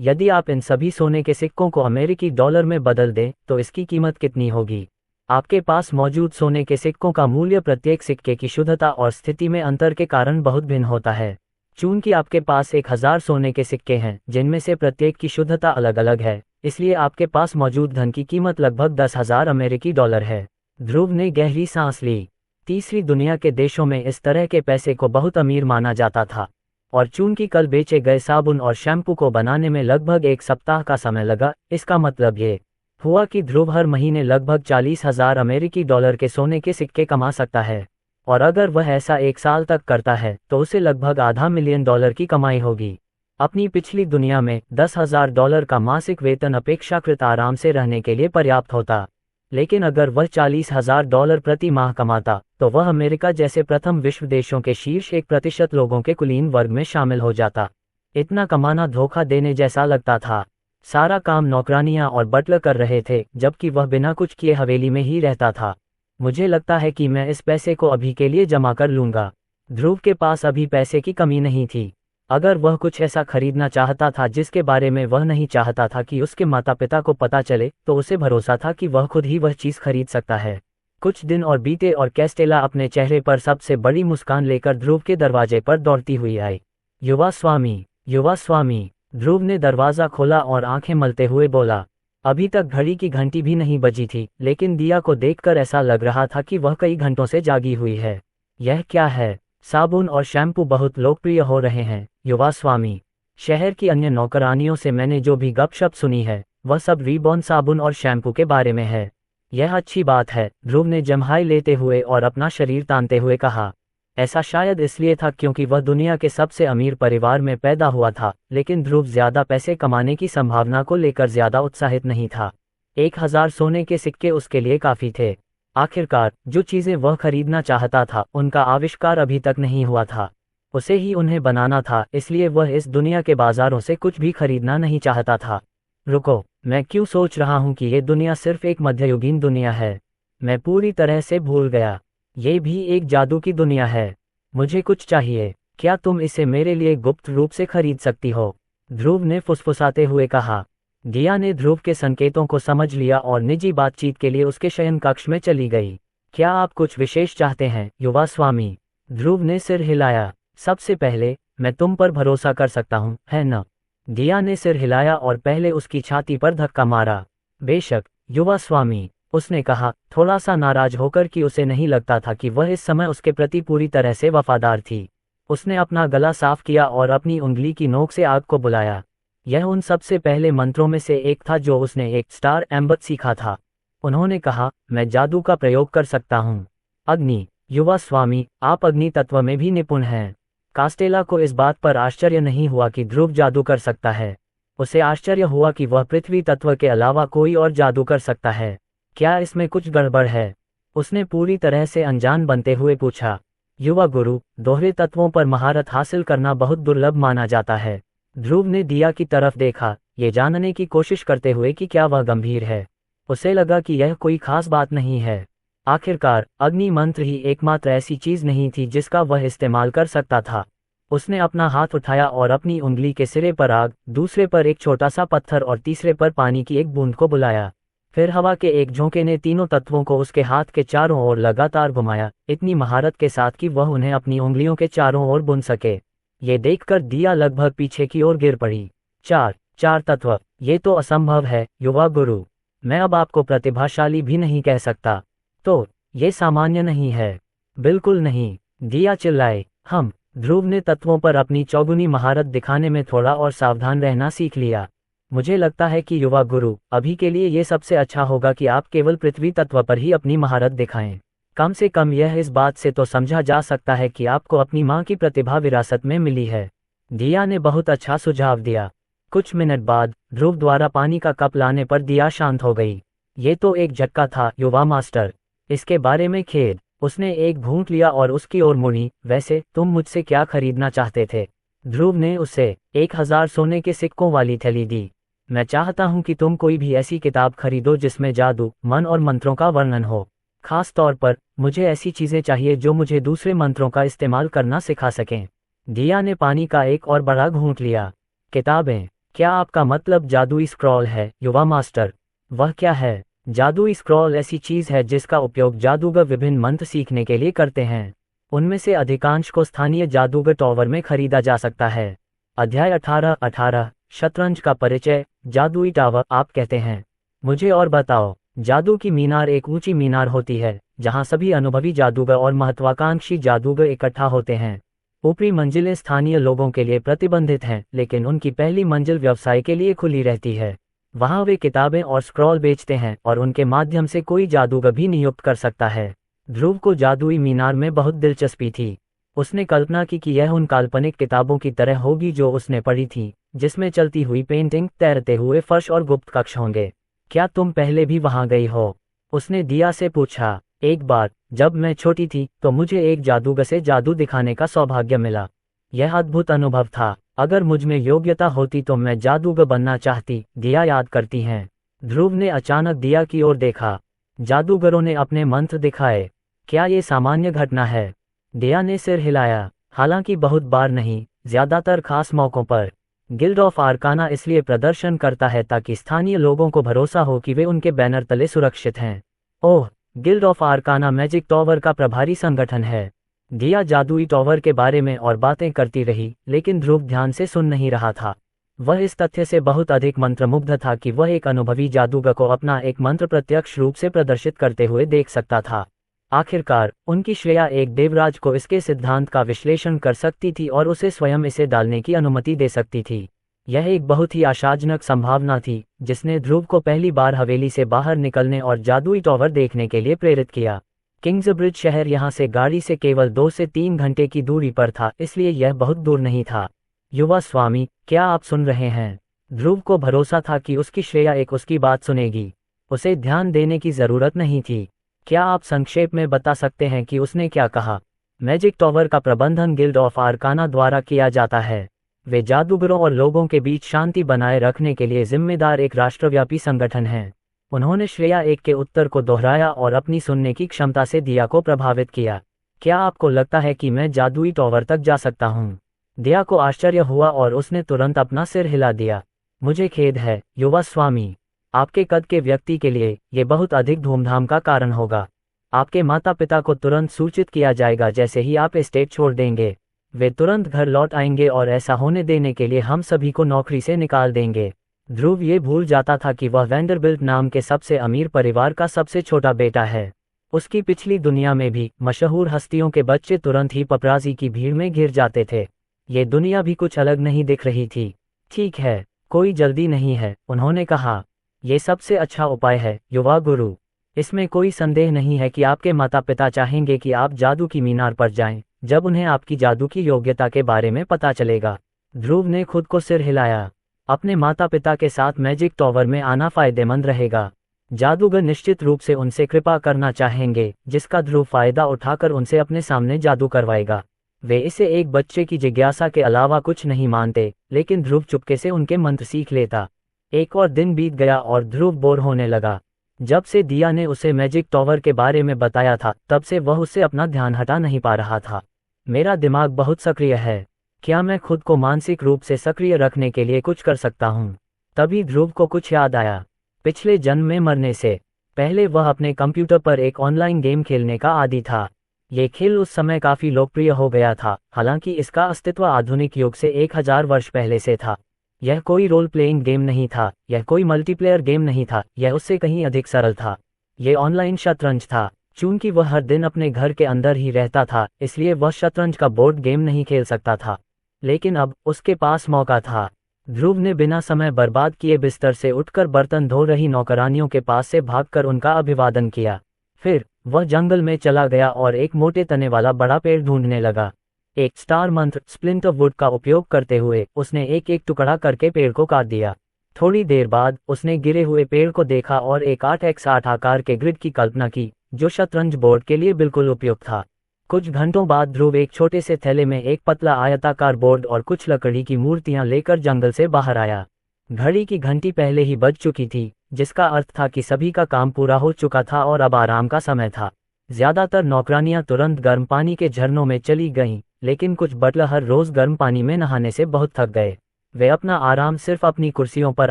यदि आप इन सभी सोने के सिक्कों को अमेरिकी डॉलर में बदल दें तो इसकी कीमत कितनी होगी? आपके पास मौजूद सोने के सिक्कों का मूल्य प्रत्येक सिक्के की शुद्धता और स्थिति में अंतर के कारण बहुत भिन्न होता है। चूंकि आपके पास 1000 सोने के सिक्के हैं जिनमें से प्रत्येक की शुद्धता अलग अलग है, इसलिए आपके पास मौजूद धन की कीमत लगभग 10,000 अमेरिकी डॉलर है। ध्रुव ने गहरी सांस ली। तीसरी दुनिया के देशों में इस तरह के पैसे को बहुत अमीर माना जाता था, और चूंकि कल बेचे गए साबुन और शैम्पू को बनाने में लगभग 1 सप्ताह का समय लगा, इसका मतलब ये हुआ कि ध्रुव हर महीने लगभग 40,000 अमेरिकी डॉलर के सोने के सिक्के कमा सकता है, और अगर वह ऐसा 1 साल तक करता है तो उसे लगभग $500,000 की कमाई होगी। अपनी पिछली दुनिया में $10,000 का मासिक वेतन अपेक्षाकृत आराम से रहने के लिए पर्याप्त होता, लेकिन अगर वह $40,000 प्रति माह कमाता तो वह अमेरिका जैसे प्रथम विश्व देशों के शीर्ष 1% लोगों के कुलीन वर्ग में शामिल हो जाता। इतना कमाना धोखा देने जैसा लगता था। सारा काम नौकरानियां और बटलर कर रहे थे, जबकि वह बिना कुछ किए हवेली में ही रहता था। मुझे लगता है कि मैं इस पैसे को अभी के लिए जमा कर लूंगा। ध्रुव के पास अभी पैसे की कमी नहीं थी। अगर वह कुछ ऐसा खरीदना चाहता था जिसके बारे में वह नहीं चाहता था कि उसके माता पिता को पता चले, तो उसे भरोसा था कि वह खुद ही वह चीज़ खरीद सकता है। कुछ दिन और बीते और कैस्टेला अपने चेहरे पर सबसे बड़ी मुस्कान लेकर ध्रुव के दरवाजे पर दौड़ती हुई आई। युवा स्वामी, युवा स्वामी। ध्रुव ने दरवाज़ा खोला और आंखें मलते हुए बोला। अभी तक घड़ी की घंटी भी नहीं बजी थी, लेकिन दिया को देखकर ऐसा लग रहा था कि वह कई घंटों से जागी हुई है। यह क्या है? साबुन और शैम्पू बहुत लोकप्रिय हो रहे हैं, युवा स्वामी। शहर की अन्य नौकरानियों से मैंने जो भी गपशप सुनी है, वह सब रीबॉर्न साबुन और शैम्पू के बारे में है। यह अच्छी बात है, ध्रुव ने जम्हाई लेते हुए और अपना शरीर तानते हुए कहा। ऐसा शायद इसलिए था क्योंकि वह दुनिया के सबसे अमीर परिवार में पैदा हुआ था, लेकिन ध्रुव ज्यादा पैसे कमाने की संभावना को लेकर ज्यादा उत्साहित नहीं था। 1000 सोने के सिक्के उसके लिए काफी थे। आखिरकार जो चीजें वह खरीदना चाहता था उनका आविष्कार अभी तक नहीं हुआ था, उसे ही उन्हें बनाना था, इसलिए वह इस दुनिया के बाजारों से कुछ भी खरीदना नहीं चाहता था। रुको, मैं क्यों सोच रहा हूँ कि ये दुनिया सिर्फ एक मध्ययुगीन दुनिया है। मैं पूरी तरह से भूल गया। ये भी एक जादू की दुनिया है। मुझे कुछ चाहिए। क्या तुम इसे मेरे लिए गुप्त रूप से खरीद सकती हो? ध्रुव ने फुसफुसाते हुए कहा। दिया ने ध्रुव के संकेतों को समझ लिया और निजी बातचीत के लिए उसके शयन कक्ष में चली गई। क्या आप कुछ विशेष चाहते हैं, युवा स्वामी? ध्रुव ने सिर हिलाया। सबसे पहले, मैं तुम पर भरोसा कर सकता हूँ, है न? दिया ने सिर हिलाया और पहले उसकी छाती पर धक्का मारा। बेशक, युवा स्वामी, उसने कहा, थोड़ा सा नाराज होकर कि उसे नहीं लगता था कि वह इस समय उसके प्रति पूरी तरह से वफादार थी। उसने अपना गला साफ किया और अपनी उंगली की नोक से आग को बुलाया। यह उन सबसे पहले मंत्रों में से एक था जो उसने एक स्टार एम्बत सीखा था। उन्होंने कहा, मैं जादू का प्रयोग कर सकता हूँ। अग्नि, युवा स्वामी, आप अग्नि तत्व में भी निपुण हैं। कास्टेला को इस बात पर आश्चर्य नहीं हुआ कि ध्रुव जादू कर सकता है। उसे आश्चर्य हुआ कि वह पृथ्वी तत्व के अलावा कोई और जादू कर सकता है। क्या इसमें कुछ गड़बड़ है? उसने पूरी तरह से अनजान बनते हुए पूछा। युवा गुरु, दोहरे तत्वों पर महारत हासिल करना बहुत दुर्लभ माना जाता है। ध्रुव ने दिया की तरफ देखा, ये जानने की कोशिश करते हुए कि क्या वह गंभीर है। उसे लगा कि यह कोई खास बात नहीं है। आखिरकार, अग्नि मंत्र ही एकमात्र ऐसी चीज नहीं थी जिसका वह इस्तेमाल कर सकता था। उसने अपना हाथ उठाया और अपनी उंगली के सिरे पर आग, दूसरे पर एक छोटा सा पत्थर और तीसरे पर पानी की एक बूंद को बुलाया। फिर हवा के एक झोंके ने तीनों तत्वों को उसके हाथ के चारों ओर लगातार घुमाया, इतनी महारत के साथ कि वह उन्हें अपनी उंगलियों के चारों ओर बुन सके। ये देखकर दिया लगभग पीछे की ओर गिर पड़ी। चार तत्व, ये तो असंभव है, युवा गुरु। मैं अब आपको प्रतिभाशाली भी नहीं कह सकता। तो ये सामान्य नहीं है। बिल्कुल नहीं, दिया चिल्लाए। ध्रुव ने तत्वों पर अपनी चौगुनी महारत दिखाने में थोड़ा और सावधान रहना सीख लिया। मुझे लगता है कि युवा गुरु, अभी के लिए ये सबसे अच्छा होगा कि आप केवल पृथ्वी तत्व पर ही अपनी महारत दिखाएं। कम से कम यह इस बात से तो समझा जा सकता है कि आपको अपनी माँ की प्रतिभा विरासत में मिली है। दिया ने बहुत अच्छा सुझाव दिया। कुछ मिनट बाद ध्रुव द्वारा पानी का कप लाने पर दिया शांत हो गई। ये तो एक झटका था, युवा मास्टर। इसके बारे में खेद। उसने एक घूंट लिया और उसकी ओर मुड़ी। वैसे तुम मुझसे क्या खरीदना चाहते थे? ध्रुव ने उसे 1000 सोने के सिक्कों वाली थैली दी। मैं चाहता हूं कि तुम कोई भी ऐसी किताब खरीदो जिसमें जादू, मन और मंत्रों का वर्णन हो। खास तौर पर मुझे ऐसी चीजें चाहिए जो मुझे दूसरे मंत्रों का इस्तेमाल करना सिखा सकें। दिया ने पानी का एक और बड़ा घूंट लिया। किताबें? क्या आपका मतलब जादुई स्क्रॉल है, युवा मास्टर? वह क्या है? जादुई स्क्रॉल ऐसी चीज है जिसका उपयोग जादूगर विभिन्न मंत्र सीखने के लिए करते हैं। उनमें से अधिकांश को स्थानीय जादूगर टॉवर में खरीदा जा सकता है। अध्याय 18 शतरंज का परिचय। जादुई टावर आप कहते हैं। मुझे और बताओ। जादू की मीनार एक ऊंची मीनार होती है जहां सभी अनुभवी जादूगर और महत्वाकांक्षी जादूगर इकट्ठा होते हैं। ऊपरी मंजिलें स्थानीय लोगों के लिए प्रतिबंधित हैं, लेकिन उनकी पहली मंजिल व्यवसाय के लिए खुली रहती है। वहां वे किताबें और स्क्रॉल बेचते हैं और उनके माध्यम से कोई जादूगर भी नियुक्त कर सकता है। ध्रुव को जादुई मीनार में बहुत दिलचस्पी थी। उसने कल्पना की कि यह उन काल्पनिक किताबों की तरह होगी जो उसने पढ़ी थी, जिसमें चलती हुई पेंटिंग, तैरते हुए फर्श और गुप्त कक्ष होंगे। क्या तुम पहले भी वहां गई हो? उसने दिया से पूछा। एक बार जब मैं छोटी थी तो मुझे एक जादूगर से जादू दिखाने का सौभाग्य मिला। यह अद्भुत अनुभव था। अगर मुझमें योग्यता होती तो मैं जादूगर बनना चाहती, दिया याद करती हैं। ध्रुव ने अचानक दिया की ओर देखा। जादूगरों ने अपने मंत्र दिखाए। क्या ये सामान्य घटना है? दिया ने सिर हिलाया। हालांकि बहुत बार नहीं, ज्यादातर खास मौकों पर। गिल्ड ऑफ आर्काना इसलिए प्रदर्शन करता है ताकि स्थानीय लोगों को भरोसा हो कि वे उनके बैनर तले सुरक्षित हैं। Oh, guild of arcana magic tower का प्रभारी संगठन है। दिया जादुई टॉवर के बारे में और बातें करती रही, लेकिन ध्रुव ध्यान से सुन नहीं रहा था। वह इस तथ्य से बहुत अधिक मंत्रमुग्ध था कि वह एक अनुभवी जादूगर को अपना एक मंत्र प्रत्यक्ष रूप से प्रदर्शित करते हुए देख सकता था। आखिरकार उनकी श्रेया एक देवराज को इसके सिद्धांत का विश्लेषण कर सकती थी और उसे स्वयं इसे डालने की अनुमति दे सकती थी। यह एक बहुत ही आशाजनक संभावना थी जिसने ध्रुव को पहली बार हवेली से बाहर निकलने और जादुई टॉवर देखने के लिए प्रेरित किया। किंग्सब्रिज शहर यहाँ से गाड़ी से केवल 2 से 3 घंटे की दूरी पर था, इसलिए यह बहुत दूर नहीं था। युवा स्वामी, क्या आप सुन रहे हैं? ध्रुव को भरोसा था कि उसकी श्रेया एक उसकी बात सुनेगी। उसे ध्यान देने की जरूरत नहीं थी। क्या आप संक्षेप में बता सकते हैं कि उसने क्या कहा? मैजिक टॉवर का प्रबंधन गिल्ड ऑफ आर्काना द्वारा किया जाता है। वे जादूगरों और लोगों के बीच शांति बनाए रखने के लिए जिम्मेदार एक राष्ट्रव्यापी संगठन है। उन्होंने श्रेया एक के उत्तर को दोहराया और अपनी सुनने की क्षमता से दिया को प्रभावित किया। क्या आपको लगता है कि मैं जादुई टॉवर तक जा सकता हूँ? दिया को आश्चर्य हुआ और उसने तुरंत अपना सिर हिला दिया। मुझे खेद है, युवा स्वामी। आपके कद के व्यक्ति के लिए ये बहुत अधिक धूमधाम का कारण होगा। आपके माता पिता को तुरंत सूचित किया जाएगा जैसे ही आप एस्टेट छोड़ देंगे। वे तुरंत घर लौट आएंगे और ऐसा होने देने के लिए हम सभी को नौकरी से निकाल देंगे। ध्रुव ये भूल जाता था कि वह वैंडरबिल्ट नाम के सबसे अमीर परिवार का सबसे छोटा बेटा है। उसकी पिछली दुनिया में भी मशहूर हस्तियों के बच्चे तुरंत ही पपराजी की भीड़ में घिर जाते थे। ये दुनिया भी कुछ अलग नहीं दिख रही थी। ठीक है, कोई जल्दी नहीं है, उन्होंने कहा। ये सबसे अच्छा उपाय है, युवा गुरु। इसमें कोई संदेह नहीं है कि आपके माता पिता चाहेंगे कि आप जादू की मीनार पर जाएं, जब उन्हें आपकी जादू की योग्यता के बारे में पता चलेगा। ध्रुव ने खुद को सिर हिलाया। अपने माता पिता के साथ मैजिक टॉवर में आना फायदेमंद रहेगा। जादूगर निश्चित रूप से उनसे कृपा करना चाहेंगे, जिसका ध्रुव फायदा उठाकर उनसे अपने सामने जादू करवाएगा। वे इसे एक बच्चे की जिज्ञासा के अलावा कुछ नहीं मानते, लेकिन ध्रुव चुपके से उनके मंत्र सीख लेता। एक और दिन बीत गया और ध्रुव बोर होने लगा। जब से दिया ने उसे मैजिक टॉवर के बारे में बताया था, तब से वह उससे अपना ध्यान हटा नहीं पा रहा था। मेरा दिमाग बहुत सक्रिय है। क्या मैं खुद को मानसिक रूप से सक्रिय रखने के लिए कुछ कर सकता हूँ? तभी ध्रुव को कुछ याद आया। पिछले जन्म में मरने से पहले वह अपने कंप्यूटर पर एक ऑनलाइन गेम खेलने का आदी था। ये खेल उस समय काफी लोकप्रिय हो गया था, हालांकि इसका अस्तित्व आधुनिक युग से 1000 वर्ष पहले से था। यह कोई रोल प्लेइंग गेम नहीं था, यह कोई मल्टीप्लेयर गेम नहीं था, यह उससे कहीं अधिक सरल था। ये ऑनलाइन शतरंज था। चूंकि वह हर दिन अपने घर के अंदर ही रहता था, इसलिए वह शतरंज का बोर्ड गेम नहीं खेल सकता था। लेकिन अब उसके पास मौका था। ध्रुव ने बिना समय बर्बाद किए बिस्तर से उठकर बर्तन धो रही नौकरानियों के पास से भागकर उनका अभिवादन किया। फिर वह जंगल में चला गया और एक मोटे तने वाला बड़ा पेड़ ढूंढने लगा। एक स्टार मंत्र स्प्लिंटर वुड का उपयोग करते हुए उसने एक एक टुकड़ा करके पेड़ को काट दिया। थोड़ी देर बाद उसने गिरे हुए पेड़ को देखा और एक 8x8 आकार के ग्रिड की कल्पना की, जो शतरंज बोर्ड के लिए बिल्कुल उपयुक्त था। कुछ घंटों बाद ध्रुव एक छोटे से थैले में एक पतला आयताकार बोर्ड और कुछ लकड़ी की मूर्तियां लेकर जंगल से बाहर आया। घड़ी की घंटी पहले ही बज चुकी थी, जिसका अर्थ था कि सभी का काम पूरा हो चुका था और अब आराम का समय था। ज्यादातर नौकरानियां तुरंत गर्म पानी के झरनों में चली गईं, लेकिन कुछ बटलर हर रोज गर्म पानी में नहाने से बहुत थक गए। वे अपना आराम सिर्फ अपनी कुर्सियों पर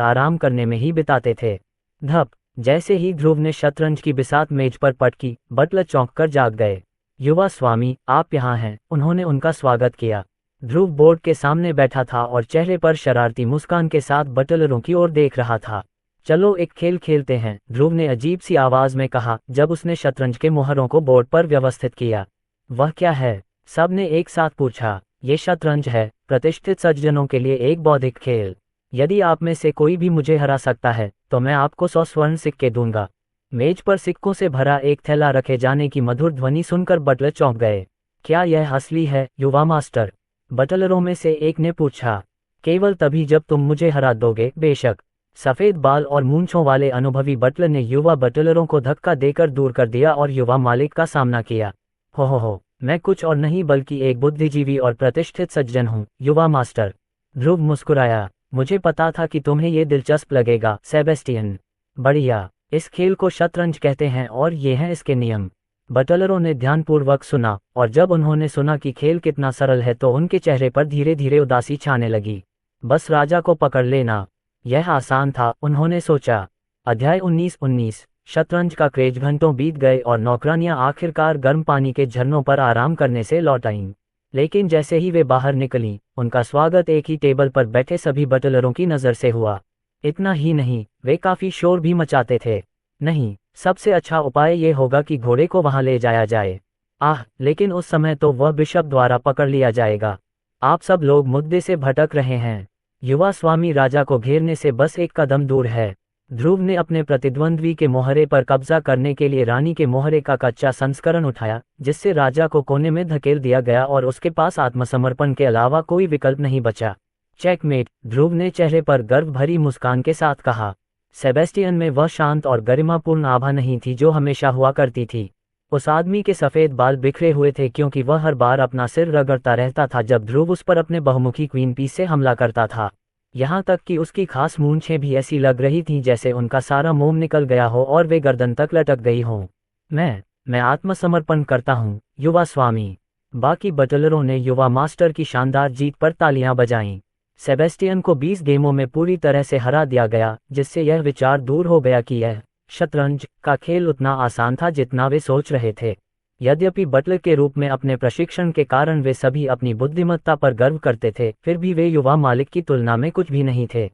आराम करने में ही बिताते थे। धप जैसे ही ध्रुव ने शतरंज की बिसात मेज पर पटकी, बटलर चौंक कर जाग गए। युवा स्वामी, आप यहाँ हैं, उन्होंने उनका स्वागत किया। ध्रुव बोर्ड के सामने बैठा था और चेहरे पर शरारती मुस्कान के साथ बटलरों की ओर देख रहा था। चलो एक खेल खेलते हैं, ध्रुव ने अजीब सी आवाज में कहा जब उसने शतरंज के मोहरों को बोर्ड पर व्यवस्थित किया। वह क्या है? सबने एक साथ पूछा। ये शतरंज है, प्रतिष्ठित सज्जनों के लिए एक बौद्धिक खेल। यदि आप में से कोई भी मुझे हरा सकता है तो मैं आपको 100 स्वर्ण सिक्के दूंगा। मेज पर सिक्कों से भरा एक थैला रखे जाने की मधुर ध्वनि सुनकर बटलर चौंक गए। क्या यह असली है, युवा मास्टर? बटलरों में से एक ने पूछा। केवल तभी जब तुम मुझे हरा दोगे, बेशक। सफेद बाल और मूंछों वाले अनुभवी बटलर ने युवा बटलरों को धक्का देकर दूर कर दिया और युवा मालिक का सामना किया। हो, मैं कुछ और नहीं बल्कि एक बुद्धिजीवी और प्रतिष्ठित सज्जन हूँ, युवा मास्टर। ध्रुव मुस्कुराया। मुझे पता था कि तुम्हें ये दिलचस्प लगेगा, सेबेस्टियन। बढ़िया, इस खेल को शतरंज कहते हैं और ये हैं इसके नियम। बटलरों ने ध्यानपूर्वक सुना, और जब उन्होंने सुना कि खेल कितना सरल है तो उनके चेहरे पर धीरे धीरे उदासी छाने लगी। बस राजा को पकड़ लेना, यह आसान था, उन्होंने सोचा। अध्याय 19। शतरंज का क्रेज। घंटों बीत गए और नौकरानियां आखिरकार गर्म पानी के झरनों पर आराम करने से लौट आईं। लेकिन जैसे ही वे बाहर निकलीं, उनका स्वागत एक ही टेबल पर बैठे सभी बटलरों की नज़र से हुआ। इतना ही नहीं, वे काफ़ी शोर भी मचाते थे। नहीं, सबसे अच्छा उपाय ये होगा कि घोड़े को वहां ले जाया जाए। लेकिन उस समय तो वह बिशप द्वारा पकड़ लिया जाएगा। आप सब लोग मुद्दे से भटक रहे हैं। युवा स्वामी राजा को घेरने से बस एक कदम दूर है। ध्रुव ने अपने प्रतिद्वंद्वी के मोहरे पर कब्जा करने के लिए रानी के मोहरे का कच्चा संस्करण उठाया, जिससे राजा को कोने में धकेल दिया गया और उसके पास आत्मसमर्पण के अलावा कोई विकल्प नहीं बचा। चेकमेट, ध्रुव ने चेहरे पर गर्व भरी मुस्कान के साथ कहा। सेबेस्टियन में वह शांत और गरिमापूर्ण आभा नहीं थी जो हमेशा हुआ करती थी। उस आदमी के सफ़ेद बाल बिखरे हुए थे क्योंकि वह हर बार अपना सिर रगड़ता रहता था जब ध्रुव उस पर अपने बहुमुखी क्वीन पीस से हमला करता था। यहाँ तक कि उसकी खास मूंछें भी ऐसी लग रही थीं जैसे उनका सारा मोम निकल गया हो और वे गर्दन तक लटक गई हों। मैं आत्मसमर्पण करता हूँ, युवा स्वामी। बाकी बटलरों ने युवा मास्टर की शानदार जीत पर तालियां बजाईं। सेबेस्टियन को 20 गेमों में पूरी तरह से हरा दिया गया, जिससे यह विचार दूर हो गया कि यह शतरंज का खेल उतना आसान था जितना वे सोच रहे थे। यद्यपि बटलर के रूप में अपने प्रशिक्षण के कारण वे सभी अपनी बुद्धिमत्ता पर गर्व करते थे, फिर भी वे युवा मालिक की तुलना में कुछ भी नहीं थे।